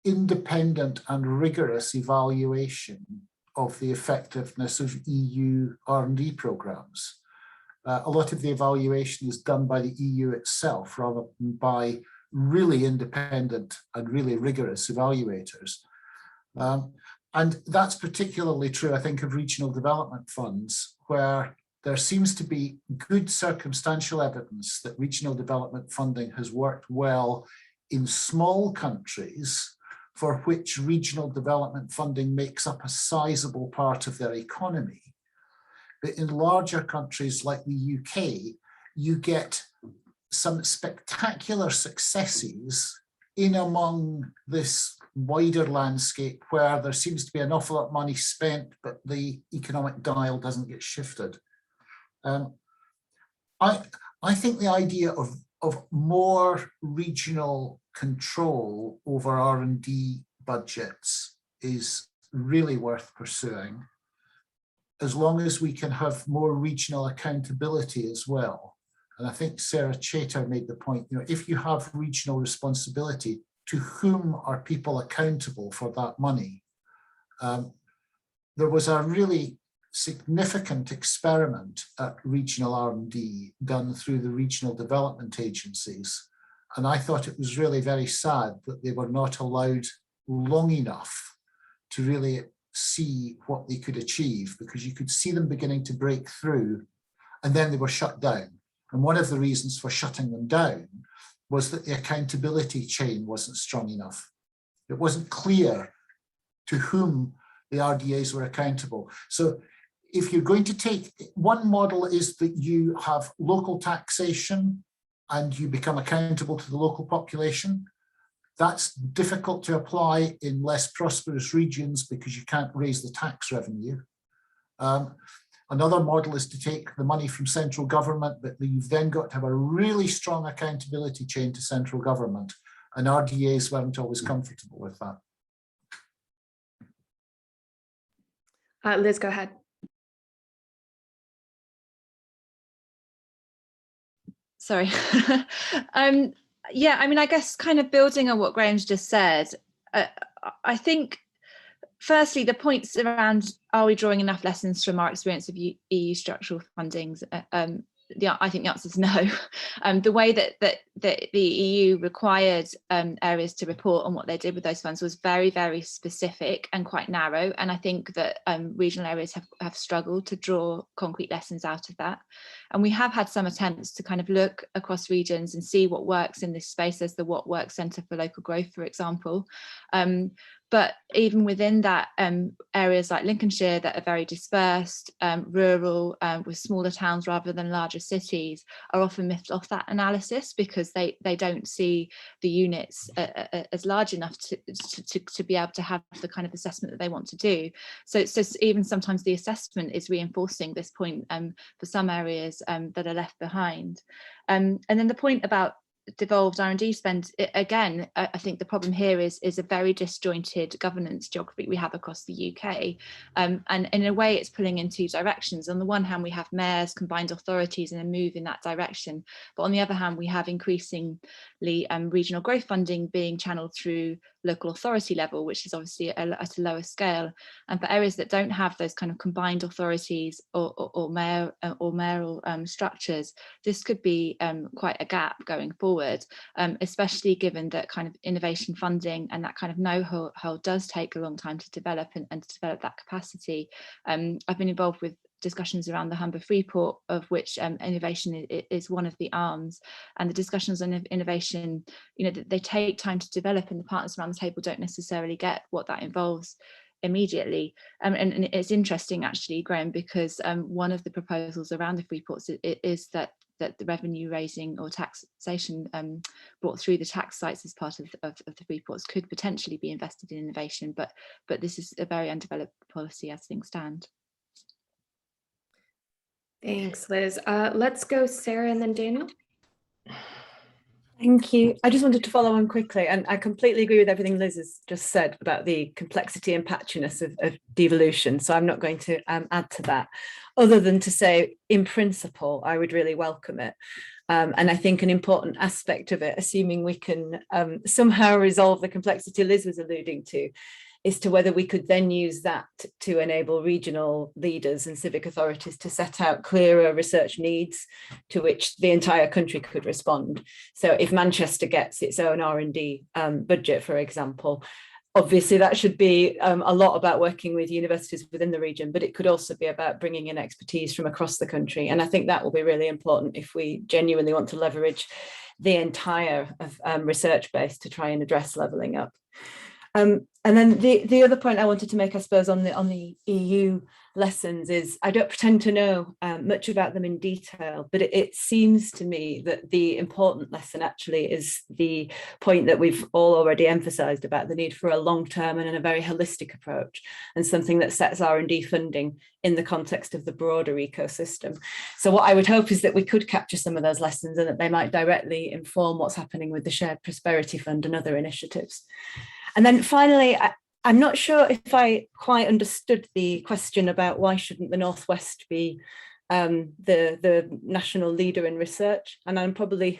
independent and rigorous evaluation of the effectiveness of EU R&D programs. A lot of the evaluation is done by the EU itself rather than by really independent and really rigorous evaluators. And that's particularly true, I think, of regional development funds, where there seems to be good circumstantial evidence that regional development funding has worked well in small countries for which regional development funding makes up a sizable part of their economy. But in larger countries like the UK, you get some spectacular successes in among this wider landscape where there seems to be an awful lot of money spent, but the economic dial doesn't get shifted. I think the idea of more regional control over R&D budgets is really worth pursuing, as long as we can have more regional accountability as well. And I think Sarah Chater made the point, if you have regional responsibility, to whom are people accountable for that money? There was a really significant experiment at regional R&D done through the regional development agencies. And I thought it was really very sad that they were not allowed long enough to really see what they could achieve, because you could see them beginning to break through and then they were shut down. And one of the reasons for shutting them down was that the accountability chain wasn't strong enough. It wasn't clear to whom the RDAs were accountable. So if you're going to take, one model is that you have local taxation and you become accountable to the local population. That's difficult to apply in less prosperous regions because you can't raise the tax revenue. Another model is to take the money from central government, but you've then got to have a really strong accountability chain to central government, and RDAs weren't always comfortable with that. Liz, go ahead. Sorry. Yeah, I mean, I guess kind of building on what Graham's just said, I think, firstly, the points around, are we drawing enough lessons from our experience of EU structural fundings? I think the answer is no. The way that the EU required areas to report on what they did with those funds was very, very specific and quite narrow. And I think that regional areas have struggled to draw concrete lessons out of that. And we have had some attempts to kind of look across regions and see what works in this space. There's the What Works Centre for Local Growth, for example. But even within that, areas like Lincolnshire that are very dispersed, rural, with smaller towns rather than larger cities, are often miffed off that analysis because they don't see the units as large enough to be able to have the kind of assessment that they want to do. So even sometimes the assessment is reinforcing this point for some areas that are left behind. And then the point about devolved R&D spend, again, I think the problem here is a very disjointed governance geography we have across the UK, and in a way it's pulling in two directions. On the one hand, we have mayors, combined authorities, and a move in that direction, but on the other hand, we have increasingly regional growth funding being channeled through local authority level, which is obviously at a lower scale. And for areas that don't have those kind of combined authorities or mayoral structures, this could be quite a gap going forward, especially given that kind of innovation funding and that kind of know-how does take a long time to develop and to develop that capacity. I've been involved with discussions around the Humber Freeport, of which innovation is one of the arms, and the discussions on innovation, they take time to develop, and the partners around the table don't necessarily get what that involves immediately. And it's interesting actually, Graham, because one of the proposals around the Freeports is that the revenue raising or taxation brought through the tax sites as part of the Freeports could potentially be invested in innovation, but this is a very undeveloped policy as things stand. Thanks, Liz. Let's go Sarah and then Daniel. Thank you. I just wanted to follow on quickly, and I completely agree with everything Liz has just said about the complexity and patchiness of devolution. So I'm not going to add to that, other than to say, in principle, I would really welcome it. And I think an important aspect of it, assuming we can somehow resolve the complexity Liz was alluding to, is to whether we could then use that to enable regional leaders and civic authorities to set out clearer research needs to which the entire country could respond. So if Manchester gets its own R&D budget, for example, obviously that should be a lot about working with universities within the region, but it could also be about bringing in expertise from across the country. And I think that will be really important if we genuinely want to leverage the entire research base to try and address levelling up. And then the other point I wanted to make, I suppose, on the EU lessons is, I don't pretend to know much about them in detail, but it seems to me that the important lesson actually is the point that we've all already emphasised about the need for a long-term and a very holistic approach, and something that sets R&D funding in the context of the broader ecosystem. So what I would hope is that we could capture some of those lessons and that they might directly inform what's happening with the Shared Prosperity Fund and other initiatives. And then finally, I'm not sure if I quite understood the question about why shouldn't the Northwest be the national leader in research, and I'm probably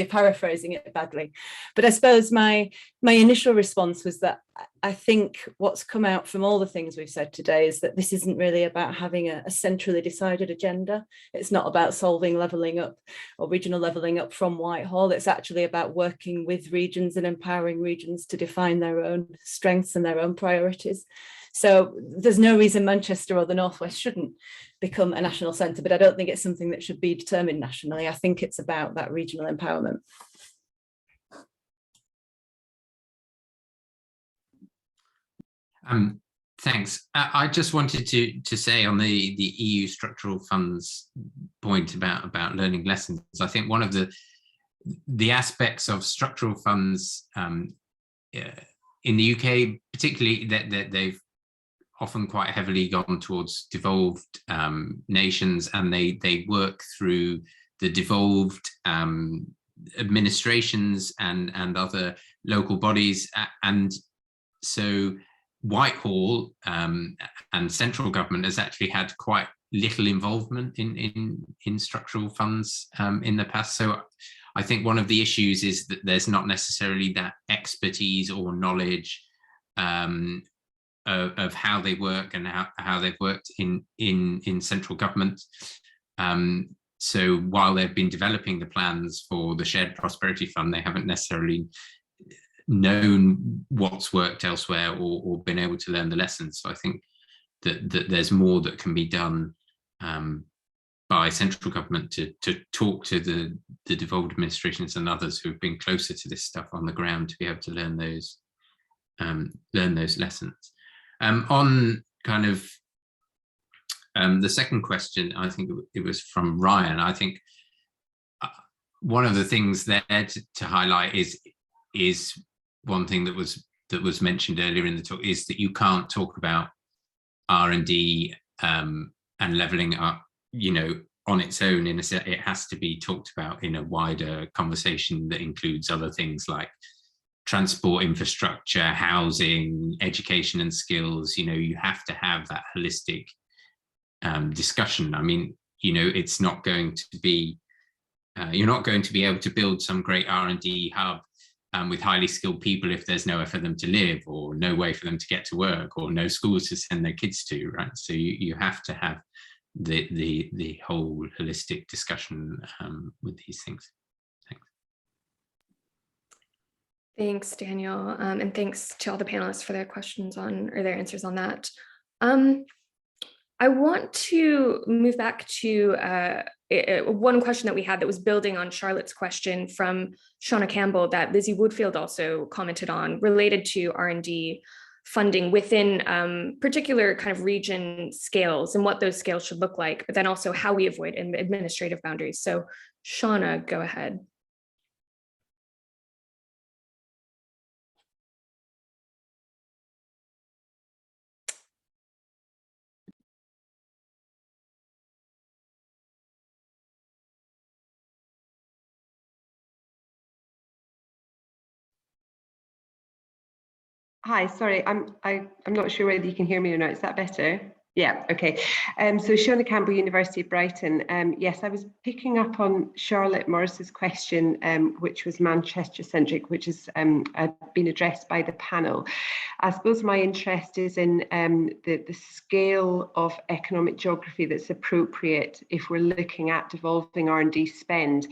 paraphrasing it badly, but I suppose my initial response was that I think what's come out from all the things we've said today is that this isn't really about having a centrally decided agenda. It's not about solving levelling up or regional levelling up from Whitehall. It's actually about working with regions and empowering regions to define their own strengths and their own priorities. So there's no reason Manchester or the Northwest shouldn't become a national centre, but I don't think it's something that should be determined nationally. I think it's about that regional empowerment. Thanks. I just wanted to say on the EU structural funds point about learning lessons. I think one of the aspects of structural funds in the UK, particularly that they've often quite heavily gone towards devolved nations, and they work through the devolved administrations and other local bodies, and so Whitehall and central government has actually had quite little involvement in structural funds in the past. So I think one of the issues is that there's not necessarily that expertise or knowledge of how they work and how they've worked in central government. So while they've been developing the plans for the Shared Prosperity Fund, they haven't necessarily known what's worked elsewhere or been able to learn the lessons. So I think that there's more that can be done by central government to talk to the devolved administrations and others who've been closer to this stuff on the ground to be able to learn those lessons. On kind of the second question, I think it was from Ryan. I think one of the things there to highlight is one thing that was mentioned earlier in the talk, is that you can't talk about R&D and levelling up, on its own. It has to be talked about in a wider conversation that includes other things like transport infrastructure, housing, education and skills. You have to have that holistic discussion. I mean, it's not going to be, you're not going to be able to build some great R&D hub with highly skilled people if there's nowhere for them to live, or no way for them to get to work, or no schools to send their kids to, right? So you have to have the whole holistic discussion with these things. Thanks. Thanks, Daniel, and thanks to all the panelists for their questions or their answers on that. I want to move back to one question that we had that was building on Charlotte's question from Shauna Campbell that Lizzie Woodfield also commented on, related to R&D funding within particular kind of region scales and what those scales should look like, but then also how we avoid administrative boundaries. So Shauna, go ahead. Hi, sorry, I'm not sure whether you can hear me or not. Is that better? Yeah, okay. So Shauna Campbell, University of Brighton. Yes, I was picking up on Charlotte Morris's question, which was Manchester-centric, which has been addressed by the panel. I suppose my interest is in the scale of economic geography that's appropriate if we're looking at devolving R&D spend.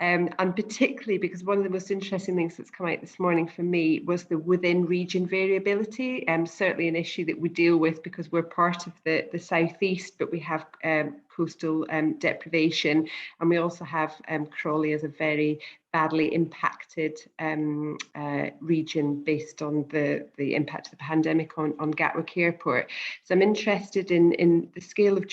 And particularly because one of the most interesting things that's come out this morning for me was the within region variability, certainly an issue that we deal with because we're part of the southeast, but we have coastal deprivation, and we also have Crawley as a very badly impacted region based on the impact of the pandemic on Gatwick Airport. So I'm interested in the scale of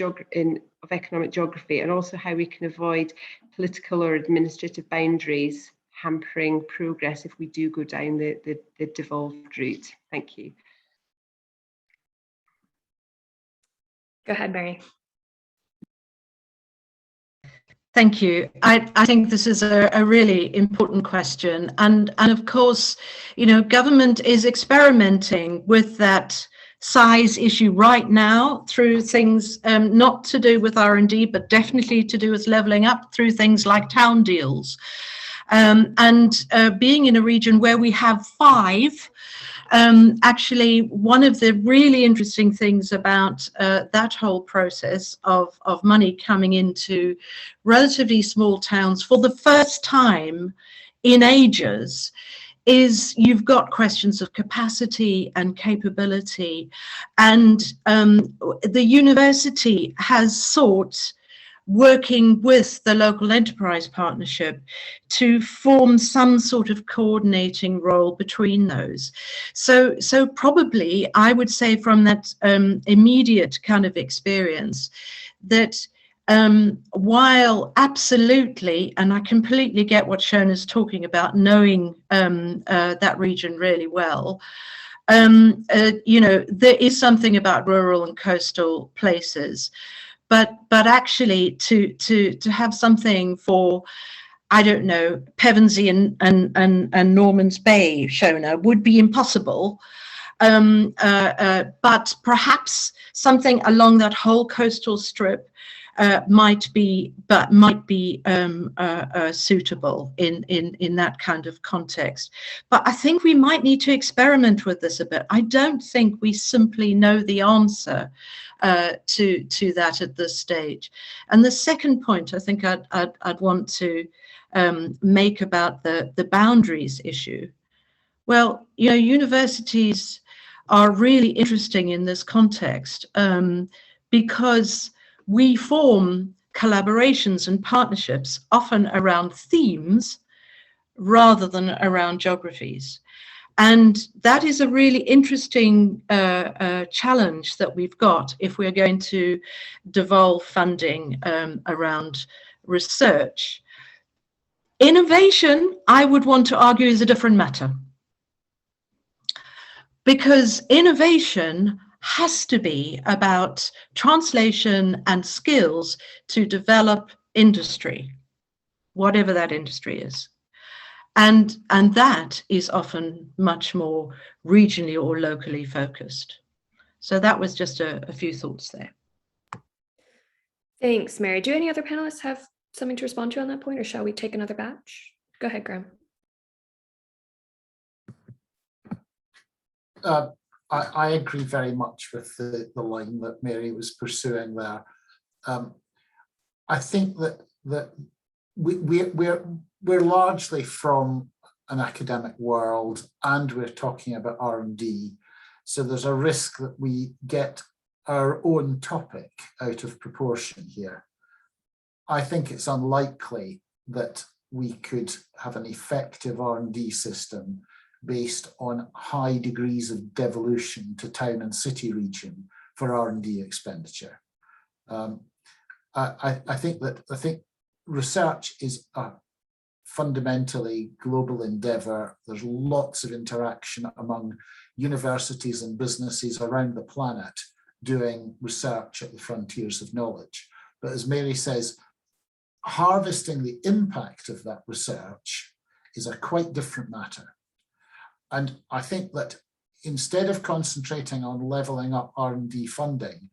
economic geography, and also how we can avoid political or administrative boundaries hampering progress if we do go down the devolved route. Thank you. Go ahead, Mary. Thank you. I think this is a really important question. And of course, government is experimenting with that size issue right now through things not to do with R&D, but definitely to do with levelling up through things like town deals. Being in a region where we have 5, actually, one of the really interesting things about that whole process of money coming into relatively small towns for the first time in ages is you've got questions of capacity and capability. And the university has sought working with the local enterprise partnership to form some sort of coordinating role between those. So probably I would say from that immediate kind of experience that while absolutely, and I completely get what Shona's talking about, knowing that region really well, you know, there is something about rural and coastal places, but actually to have something for, I don't know, Pevensey and Norman's Bay, Shona, would be impossible. But perhaps something along that whole coastal strip might be suitable in that kind of context. But I think we might need to experiment with this a bit. I don't think we simply know the answer to that at this stage. And the second point I think I'd want to make about the boundaries issue. Well, you know, universities are really interesting in this context because we form collaborations and partnerships often around themes rather than around geographies. And that is a really interesting challenge that we've got if we're going to devolve funding around research. Innovation, I would want to argue, is a different matter. Because innovation has to be about translation and skills to develop industry, whatever that industry is. And that is often much more regionally or locally focused. So that was just a few thoughts there. Thanks, Mary. Do any other panelists have something to respond to on that point, or shall we take another batch? Go ahead, Graham. I agree very much with the line that Mary was pursuing there. I think that we're largely from an academic world, and we're talking about R&D. So there's a risk that we get our own topic out of proportion here. I think it's unlikely that we could have an effective R&D system based on high degrees of devolution to town and city region for R&D expenditure. I think research is a fundamentally global endeavor. There's lots of interaction among universities and businesses around the planet doing research at the frontiers of knowledge. But as Mary says, harvesting the impact of that research is a quite different matter. And I think that instead of concentrating on levelling up R&D funding,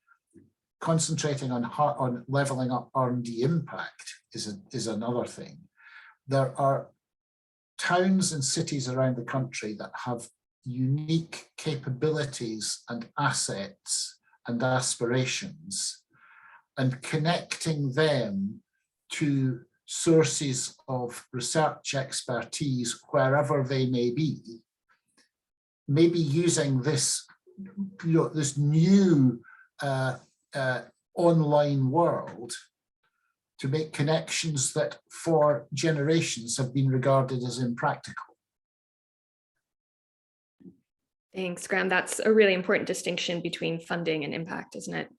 concentrating on levelling up R&D impact is another thing. There are towns and cities around the country that have unique capabilities and assets and aspirations, and connecting them to sources of research expertise wherever they may be, maybe using this, this new online world to make connections that for generations have been regarded as impractical. Thanks, Graham. That's a really important distinction between funding and impact, isn't it?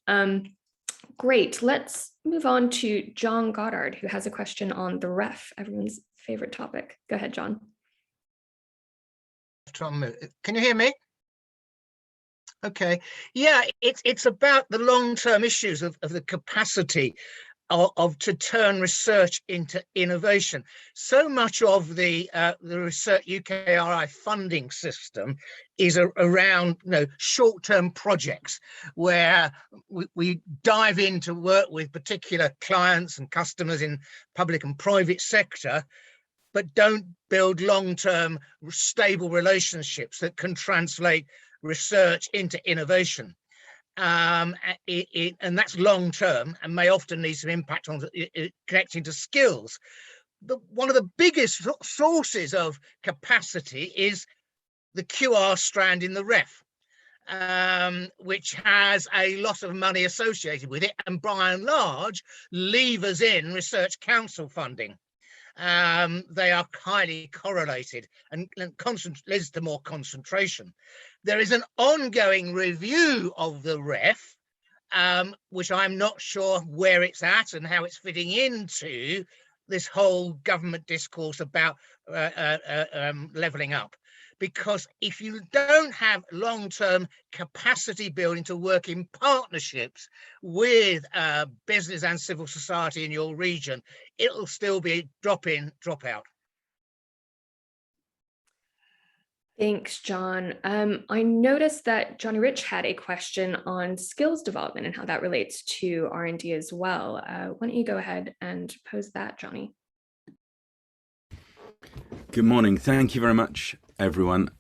Great. Let's move on to John Goddard, who has a question on the REF, everyone's favorite topic. Go ahead, John. Can you hear me? Okay. Yeah, it's about the long-term issues of the capacity to turn research into innovation. So much of the research UKRI funding system is around short-term projects where we dive in to work with particular clients and customers in public and private sector, but don't build long-term stable relationships that can translate research into innovation. And that's long-term and may often need some impact on connecting to skills. One of the biggest sources of capacity is the QR strand in the REF. which has a lot of money associated with it, and by and large levers in research council funding. They are highly correlated and leads to more concentration. There is an ongoing review of the REF, which I'm not sure where it's at and how it's fitting into this whole government discourse about levelling up. Because if you don't have long-term capacity building to work in partnerships with business and civil society in your region, it'll still be drop in, drop out. Thanks, John. I noticed that Johnny Rich had a question on skills development and how that relates to R&D as well. Why don't you go ahead and pose that, Johnny? Good morning. Thank you very much, everyone.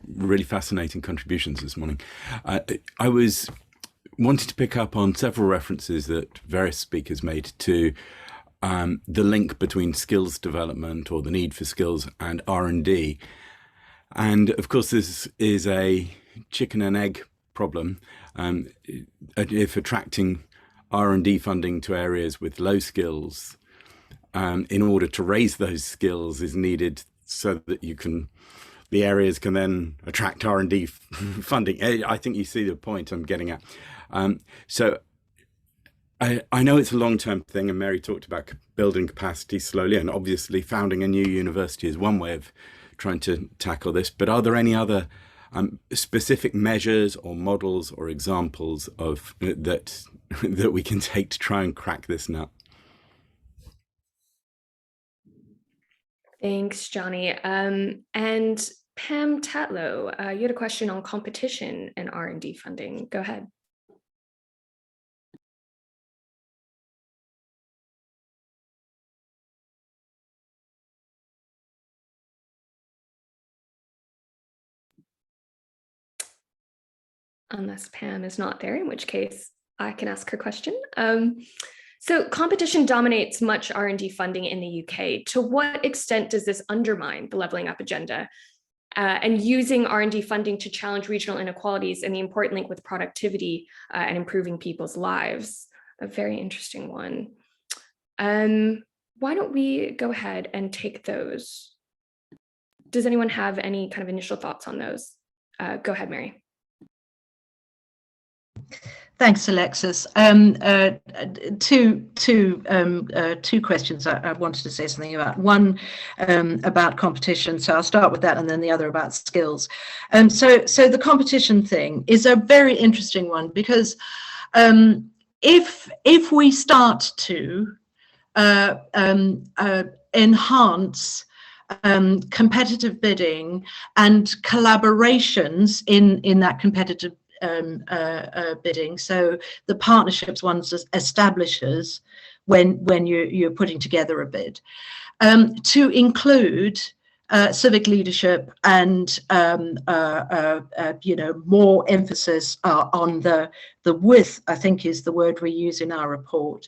Really fascinating contributions this morning. I was wanting to pick up on several references that various speakers made to the link between skills development, or the need for skills, and R&D. And of course, this is a chicken and egg problem. If attracting R&D funding to areas with low skills in order to raise those skills is needed so that the areas can then attract R&D funding. I think you see the point I'm getting at. So I know it's a long-term thing, and Mary talked about building capacity slowly, and obviously founding a new university is one way of trying to tackle this, but are there any other specific measures or models or examples of that we can take to try and crack this nut? Thanks, Johnny. And Pam Tatlow, you had a question on competition and R&D funding. Go ahead. Unless Pam is not there, in which case I can ask her question. So competition dominates much R&D funding in the UK. To what extent does this undermine the levelling up agenda? And using R&D funding to challenge regional inequalities and the important link with productivity and improving people's lives? A very interesting one. Why don't we go ahead and take those? Does anyone have any kind of initial thoughts on those? Go ahead, Mary. Thanks, Alexis. Two questions I wanted to say something about. One about competition, so I'll start with that, and then the other about skills. So the competition thing is a very interesting one, because if we start to enhance competitive bidding and collaborations in that competitive bidding, so the partnerships one establishes when you're putting together a bid, to include civic leadership and more emphasis on the with, I think is the word we use in our report,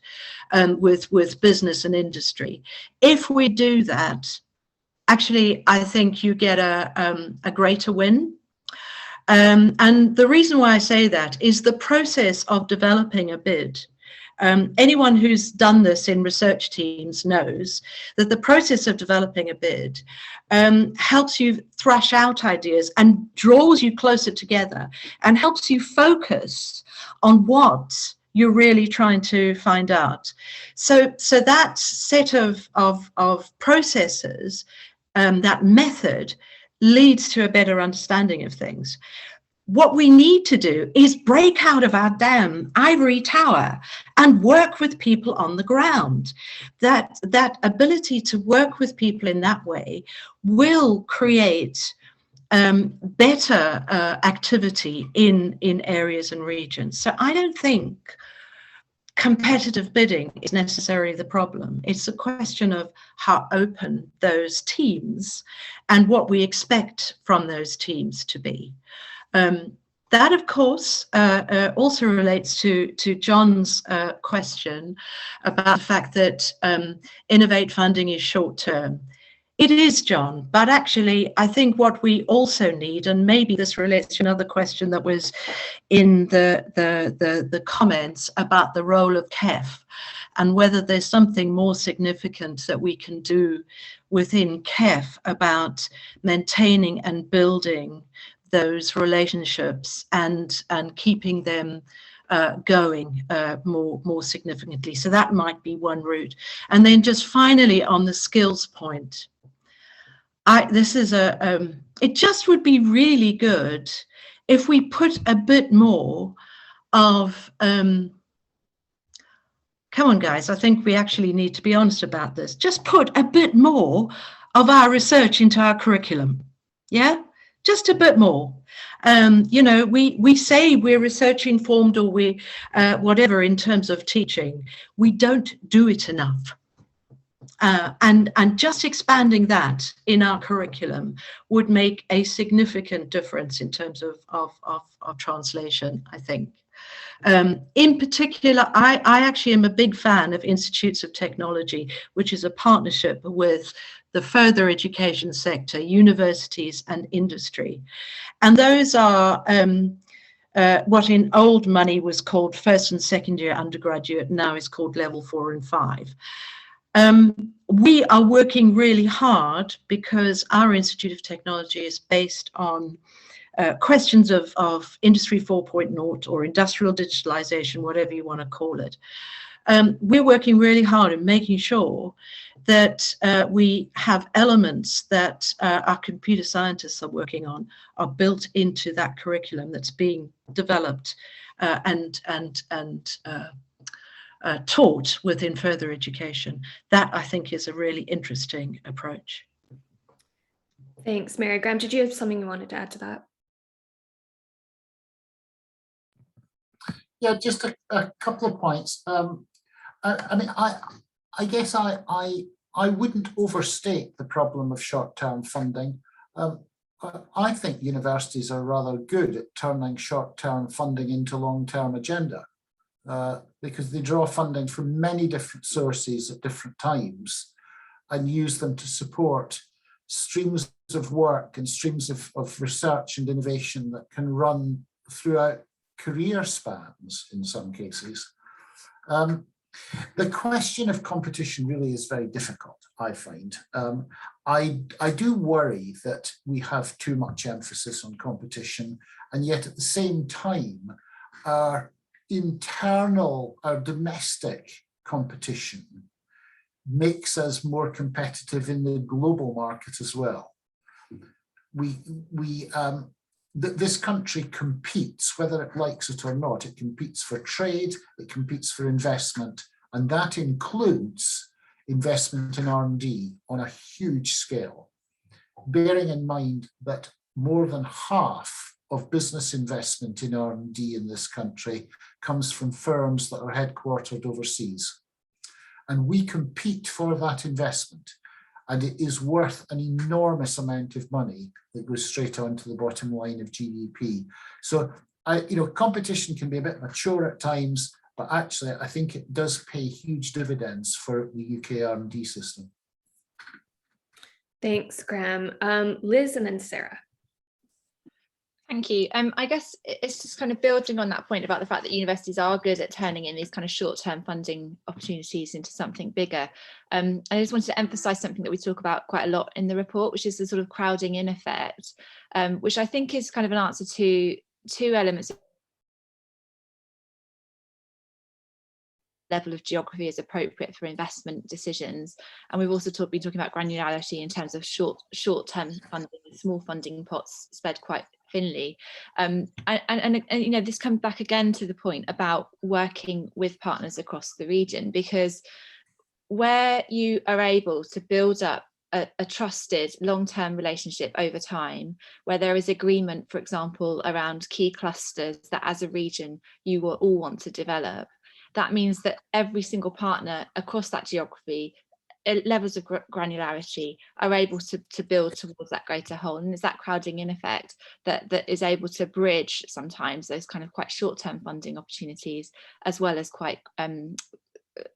with business and industry. If we do that, actually, I think you get a greater win. And the reason why I say that is the process of developing a bid. Anyone who's done this in research teams knows that the process of developing a bid helps you thrash out ideas and draws you closer together and helps you focus on what you're really trying to find out. So that set of processes, that method, leads to a better understanding of things. What we need to do is break out of our damn ivory tower and work with people on the ground. That ability to work with people in that way will create better activity in areas and regions. So I don't think competitive bidding is necessarily the problem. It's a question of how open those teams and what we expect from those teams to be. That, of course, also relates to John's question about the fact that Innovate funding is short term. It is, John, but actually I think what we also need, and maybe this relates to another question that was in the comments about the role of KEF and whether there's something more significant that we can do within KEF about maintaining and building those relationships and keeping them going more significantly. So that might be one route. And then just finally on the skills point, it just would be really good if we put a bit more of, come on guys, I think we actually need to be honest about this. Just put a bit more of our research into our curriculum. Yeah, just a bit more. You know, we say we're research informed or we whatever in terms of teaching. We don't do it enough. And just expanding that in our curriculum would make a significant difference in terms of translation, I think. In particular, I actually am a big fan of Institutes of Technology, which is a partnership with the further education sector, universities and industry. And those are what in old money was called first and second year undergraduate, now is called level 4 and 5. We are working really hard because our Institute of Technology is based on questions of Industry 4.0 or industrial digitalization, whatever you want to call it. We're working really hard in making sure that we have elements that our computer scientists are working on are built into that curriculum that's being developed and taught within further education. That I think is a really interesting approach. Thanks, Mary. Graham, did you have something you wanted to add to that? Yeah, just a couple of points. I mean, I guess I wouldn't overstate the problem of short-term funding. I think universities are rather good at turning short-term funding into long-term agenda. Because they draw funding from many different sources at different times and use them to support streams of work and streams of research and innovation that can run throughout career spans in some cases. The question of competition really is very difficult, I find. I do worry that we have too much emphasis on competition, and yet at the same time, our domestic competition makes us more competitive in the global market as well. This country competes, whether it likes it or not. It competes for trade, it competes for investment, and that includes investment in R&D on a huge scale, bearing in mind that more than half of business investment in R&D in this country comes from firms that are headquartered overseas. And we compete for that investment, and it is worth an enormous amount of money that goes straight onto the bottom line of GDP. So, competition can be a bit mature at times, but actually I think it does pay huge dividends for the UK R&D system. Thanks, Graham. Liz and then Sarah. Thank you. I guess it's just kind of building on that point about the fact that universities are good at turning in these kind of short-term funding opportunities into something bigger. I just wanted to emphasize something that we talk about quite a lot in the report, which is the sort of crowding in effect, which I think is kind of an answer to two elements. Level of geography is appropriate for investment decisions, and we've also been talking about granularity in terms of short-term funding, small funding pots spread quite thinly, and this comes back again to the point about working with partners across the region, because where you are able to build up a trusted long-term relationship over time, where there is agreement, for example, around key clusters that as a region you will all want to develop, that means that every single partner across that geography, levels of granularity, are able to build towards that greater whole. And it's that crowding in effect that is able to bridge sometimes those kind of quite short-term funding opportunities, as well as quite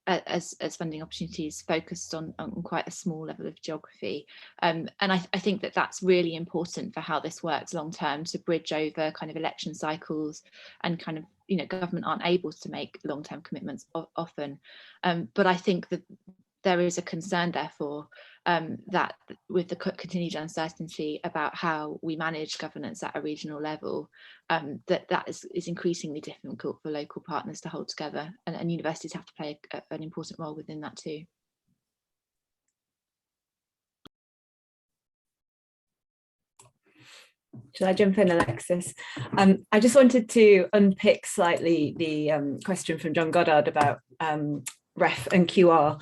as funding opportunities focused on quite a small level of geography. And I think that that's really important for how this works long term, to bridge over kind of election cycles and kind of, you know, government aren't able to make long term commitments often. But I think that there is a concern, therefore, that with the continued uncertainty about how we manage governance at a regional level, that is increasingly difficult for local partners to hold together, and universities have to play an important role within that too. Shall I jump in, Alexis? I just wanted to unpick slightly the question from John Goddard about REF and QR,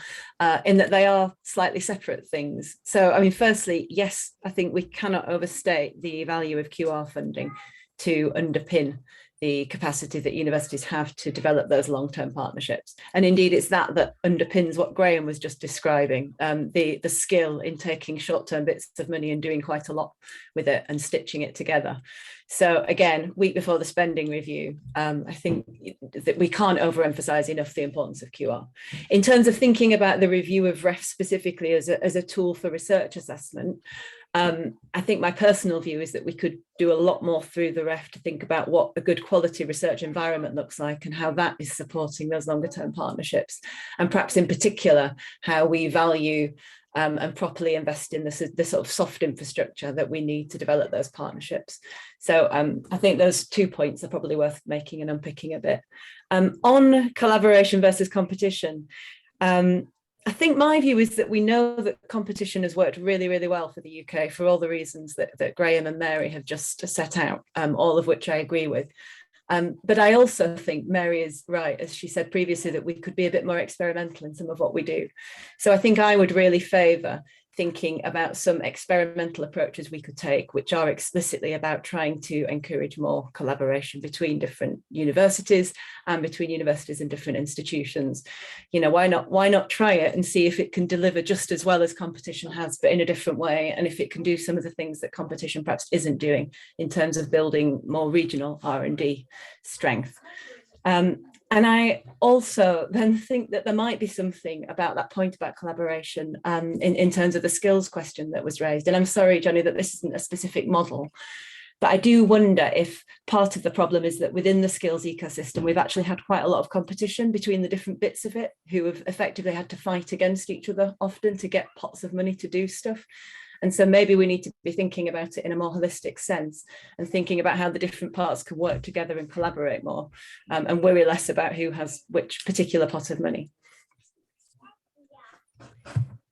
in that they are slightly separate things. So, I mean, firstly, yes, I think we cannot overstate the value of QR funding to underpin the capacity that universities have to develop those long-term partnerships. And indeed, it's that underpins what Graham was just describing, the skill in taking short-term bits of money and doing quite a lot with it and stitching it together. So again, week before the spending review, I think that we can't overemphasize enough the importance of QR. In terms of thinking about the review of REF specifically as a tool for research assessment, I think my personal view is that we could do a lot more through the REF to think about what a good quality research environment looks like and how that is supporting those longer term partnerships. And perhaps in particular, how we value and properly invest in the sort of soft infrastructure that we need to develop those partnerships. So I think those 2 points are probably worth making and unpicking a bit. On collaboration versus competition, I think my view is that we know that competition has worked really, really well for the UK for all the reasons that Graham and Mary have just set out, all of which I agree with. But I also think Mary is right, as she said previously, that we could be a bit more experimental in some of what we do. So I think I would really favour thinking about some experimental approaches we could take, which are explicitly about trying to encourage more collaboration between different universities and between universities and different institutions. You know, why not try it and see if it can deliver just as well as competition has, but in a different way, and if it can do some of the things that competition perhaps isn't doing in terms of building more regional R&D strength. And I also then think that there might be something about that point about collaboration in terms of the skills question that was raised. And I'm sorry, Johnny, that this isn't a specific model, but I do wonder if part of the problem is that within the skills ecosystem, we've actually had quite a lot of competition between the different bits of it, who have effectively had to fight against each other often to get pots of money to do stuff. And so maybe we need to be thinking about it in a more holistic sense and thinking about how the different parts can work together and collaborate more, and worry less about who has which particular pot of money.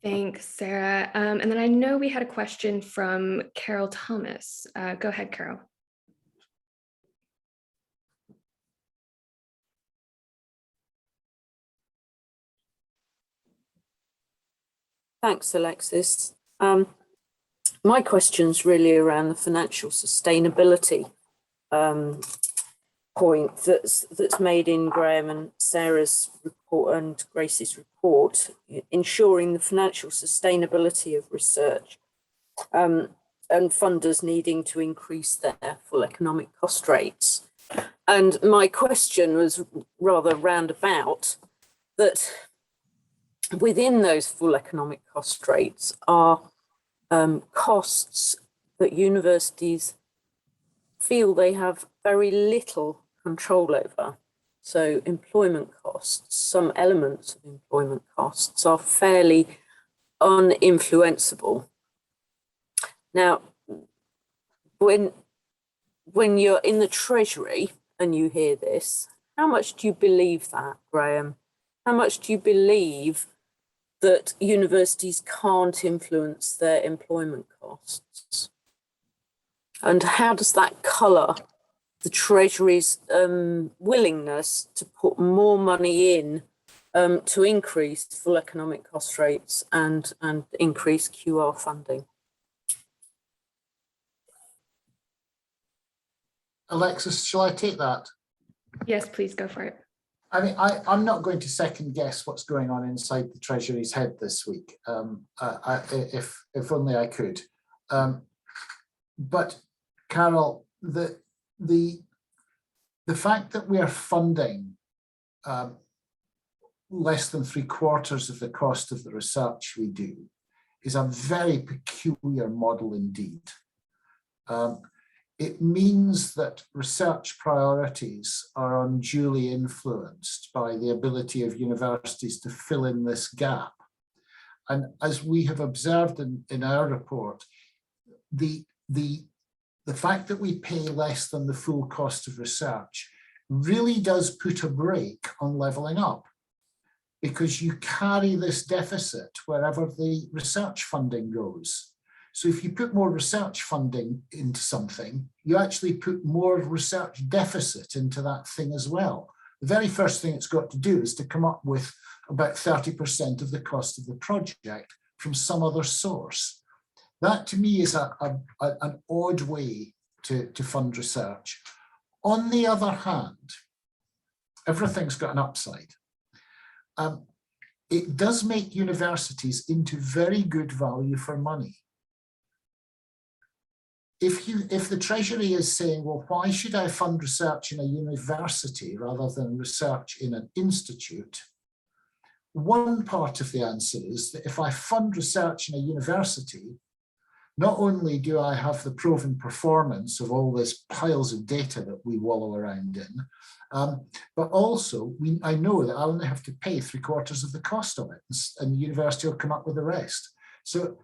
Thanks, Sarah. And then I know we had a question from Carol Thomas. Go ahead, Carol. Thanks, Alexis. My question's really around the financial sustainability point that's made in Graham and Sarah's report and Grace's report, ensuring the financial sustainability of research, and funders needing to increase their full economic cost rates. And my question was rather roundabout, that within those full economic cost rates are costs that universities feel they have very little control over. So employment costs, some elements of employment costs are fairly uninfluenceable. Now, when you're in the Treasury and you hear this, how much do you believe that, Graham? How much do you believe that universities can't influence their employment costs? And how does that colour the Treasury's willingness to put more money in to increase full economic cost rates and increase QR funding? Alexis, shall I take that? Yes, please go for it. I mean, I'm not going to second guess what's going on inside the Treasury's head this week, if only I could. But Carol, the fact that we are funding less than 3/4 of the cost of the research we do is a very peculiar model indeed. It means that research priorities are unduly influenced by the ability of universities to fill in this gap. And as we have observed in our report, the fact that we pay less than the full cost of research really does put a brake on levelling up, because you carry this deficit wherever the research funding goes. So if you put more research funding into something, you actually put more research deficit into that thing as well. The very first thing it's got to do is to come up with about 30% of the cost of the project from some other source. That to me is an odd way to fund research. On the other hand, everything's got an upside. It does make universities into very good value for money. If the Treasury is saying, well, why should I fund research in a university rather than research in an institute? One part of the answer is that if I fund research in a university, not only do I have the proven performance of all this piles of data that we wallow around in, but also I know that I only have to pay 3/4 of the cost of it, and the university will come up with the rest. So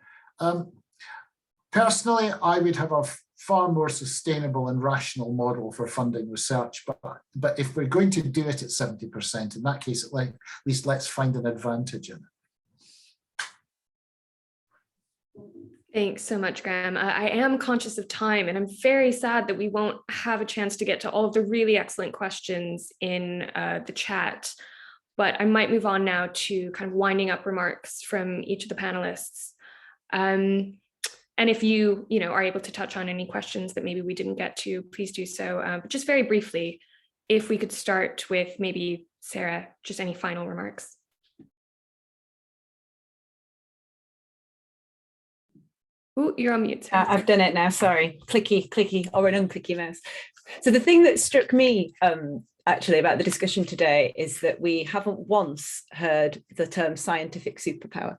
personally, I would have a far more sustainable and rational model for funding research, but if we're going to do it at 70%, in that case, at least let's find an advantage in it. Thanks so much, Graham. I am conscious of time, and I'm very sad that we won't have a chance to get to all of the really excellent questions in the chat, but I might move on now to kind of winding up remarks from each of the panelists. And if you are able to touch on any questions that maybe we didn't get to, please do so. But just very briefly, if we could start with maybe Sarah, just any final remarks. Oh, you're on mute. I've done it now, sorry. Clicky, or an unclicky mouse. So the thing that struck me actually about the discussion today is that we haven't once heard the term scientific superpower,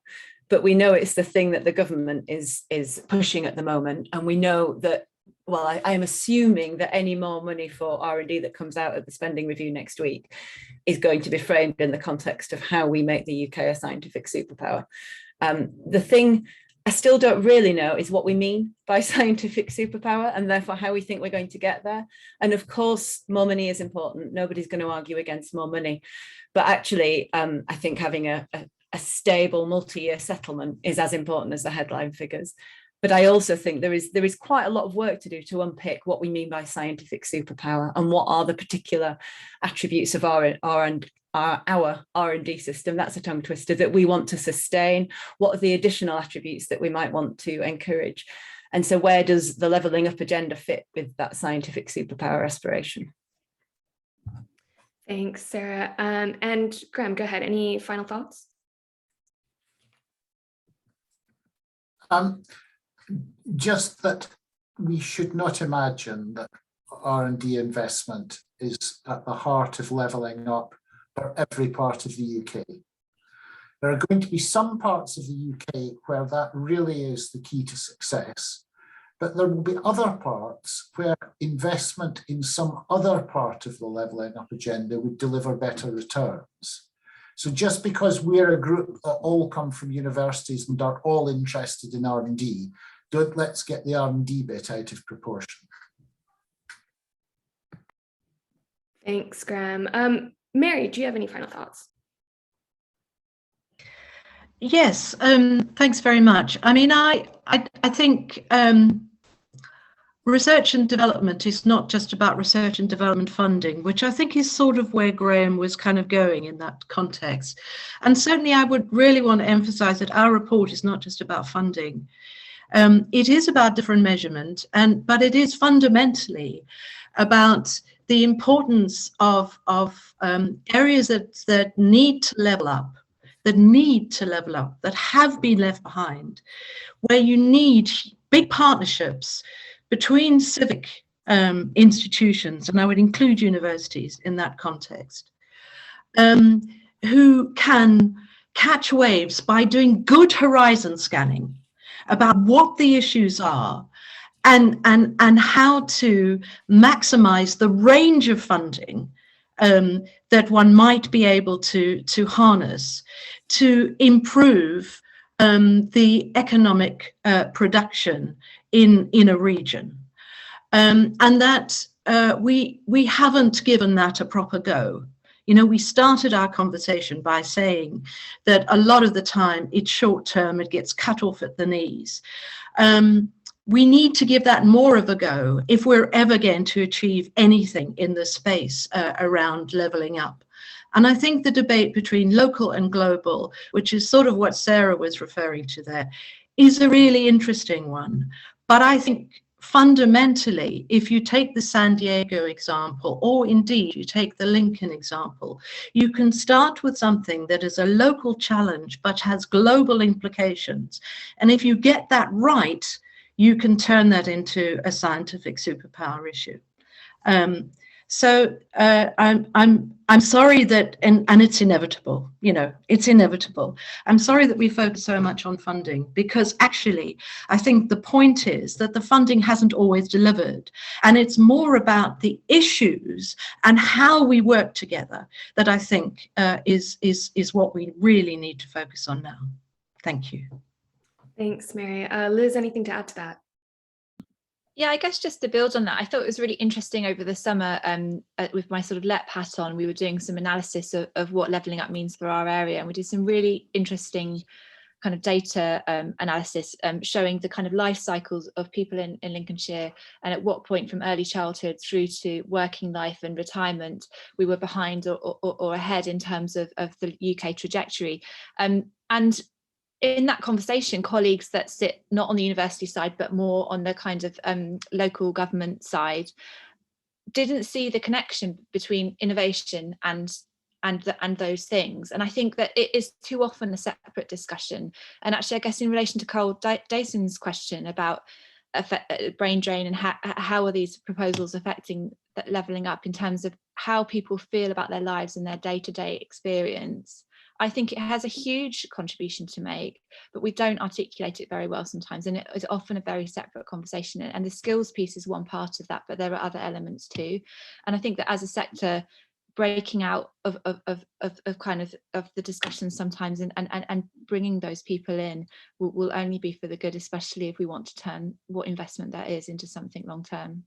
but we know it's the thing that the government is pushing at the moment. And we know that, well, I am assuming that any more money for R&D that comes out of the spending review next week is going to be framed in the context of how we make the UK a scientific superpower. The thing I still don't really know is what we mean by scientific superpower, and therefore how we think we're going to get there. And of course, more money is important. Nobody's going to argue against more money. But actually, I think having a stable multi-year settlement is as important as the headline figures. But I also think there is quite a lot of work to do to unpick what we mean by scientific superpower and what are the particular attributes of our R&D system, that's a tongue twister, that we want to sustain. What are the additional attributes that we might want to encourage? And so where does the levelling up agenda fit with that scientific superpower aspiration? Thanks, Sarah. And Graham, go ahead. Any final thoughts? Just that we should not imagine that R&D investment is at the heart of levelling up for every part of the UK. There are going to be some parts of the UK where that really is the key to success, but there will be other parts where investment in some other part of the levelling up agenda would deliver better returns. So just because we're a group that all come from universities and are all interested in R&D, let's get the R&D bit out of proportion. Thanks, Graham. Mary, do you have any final thoughts? Yes, thanks very much. I mean, I think research and development is not just about research and development funding, which I think is sort of where Graham was kind of going in that context. And certainly I would really want to emphasize that our report is not just about funding. It is about different measurement, but it is fundamentally about the importance of areas that need to level up, that have been left behind, where you need big partnerships between civic institutions, and I would include universities in that context. who can catch waves by doing good horizon scanning about what the issues are and how to maximize the range of funding that one might be able to harness to improve the economic production in a region. And that we haven't given that a proper go. You know, we started our conversation by saying that a lot of the time it's short term, it gets cut off at the knees. We need to give that more of a go if we're ever going to achieve anything in the space around levelling up. And I think the debate between local and global, which is sort of what Sarah was referring to there, is a really interesting one. But I think fundamentally, if you take the San Diego example, or indeed you take the Lincoln example, you can start with something that is a local challenge but has global implications. And if you get that right, you can turn that into a scientific superpower issue. So I'm sorry that, and it's inevitable, you know, it's inevitable. I'm sorry that we focus so much on funding, because actually I think the point is that the funding hasn't always delivered, and it's more about the issues and how we work together that I think is what we really need to focus on now. Thank you. Thanks, Mary. Liz, anything to add to that? Yeah, I guess just to build on that, I thought it was really interesting over the summer with my sort of LEP hat on, we were doing some analysis of what levelling up means for our area. And we did some really interesting kind of data analysis showing the kind of life cycles of people in Lincolnshire, and at what point from early childhood through to working life and retirement, we were behind or ahead in terms of the UK trajectory. And in that conversation, colleagues that sit not on the university side, but more on the kind of local government side, didn't see the connection between innovation and those things. And I think that it is too often a separate discussion. And actually, I guess in relation to Carl Dyson's question about brain drain and how are these proposals affecting that levelling up in terms of how people feel about their lives and their day-to-day experience, I think it has a huge contribution to make, but we don't articulate it very well sometimes. And it is often a very separate conversation. And the skills piece is one part of that, but there are other elements too. And I think that as a sector, breaking out of the discussion sometimes and bringing those people in will only be for the good, especially if we want to turn what investment there is into something long term.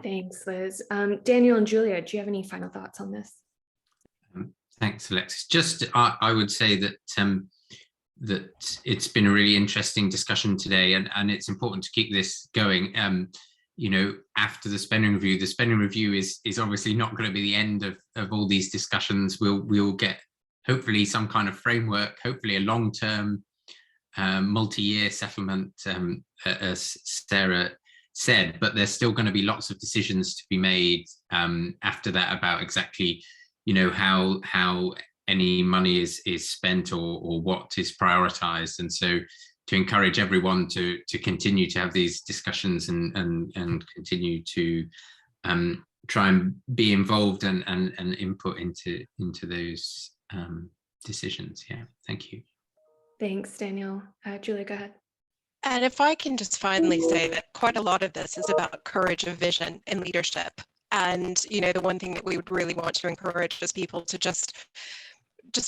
Thanks, Liz. Daniel and Julia, do you have any final thoughts on this? Thanks, Alexis. Just I would say that that it's been a really interesting discussion today, and it's important to keep this going. You know, after the spending review is obviously not going to be the end of all these discussions. We'll get hopefully some kind of framework, hopefully a long-term multi-year settlement, as Sarah said, but there's still going to be lots of decisions to be made after that about exactly, you know, how any money is spent or what is prioritized. And so to encourage everyone to continue to have these discussions and continue to try and be involved and input into those decisions. Yeah, thank you. Thanks, Daniel. Julia, go ahead. And if I can just finally say that quite a lot of this is about courage of vision and leadership. And, you know, the one thing that we would really want to encourage is people to just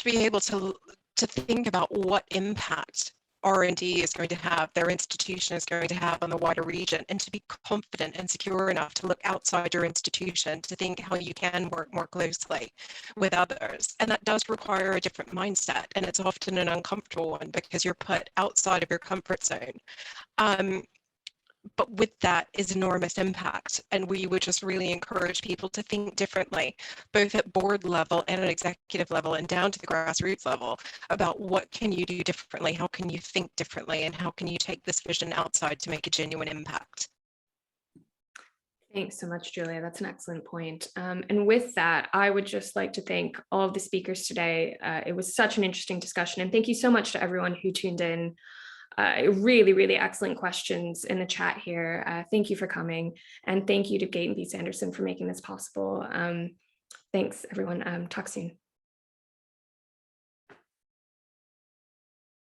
be able to think about what impact R&D is going to have, their institution is going to have on the wider region, and to be confident and secure enough to look outside your institution to think how you can work more closely with others. And that does require a different mindset, and it's often an uncomfortable one because you're put outside of your comfort zone. But with that is enormous impact. And we would just really encourage people to think differently, both at board level and at executive level and down to the grassroots level, about what can you do differently, how can you think differently, and how can you take this vision outside to make a genuine impact. Thanks so much, Julia. That's an excellent point. And with that, I would just like to thank all of the speakers today. It was such an interesting discussion. And thank you so much to everyone who tuned in. Really, really excellent questions in the chat here. Thank you for coming. And thank you to Gate and B. Sanderson for making this possible. Thanks, everyone. Talk soon.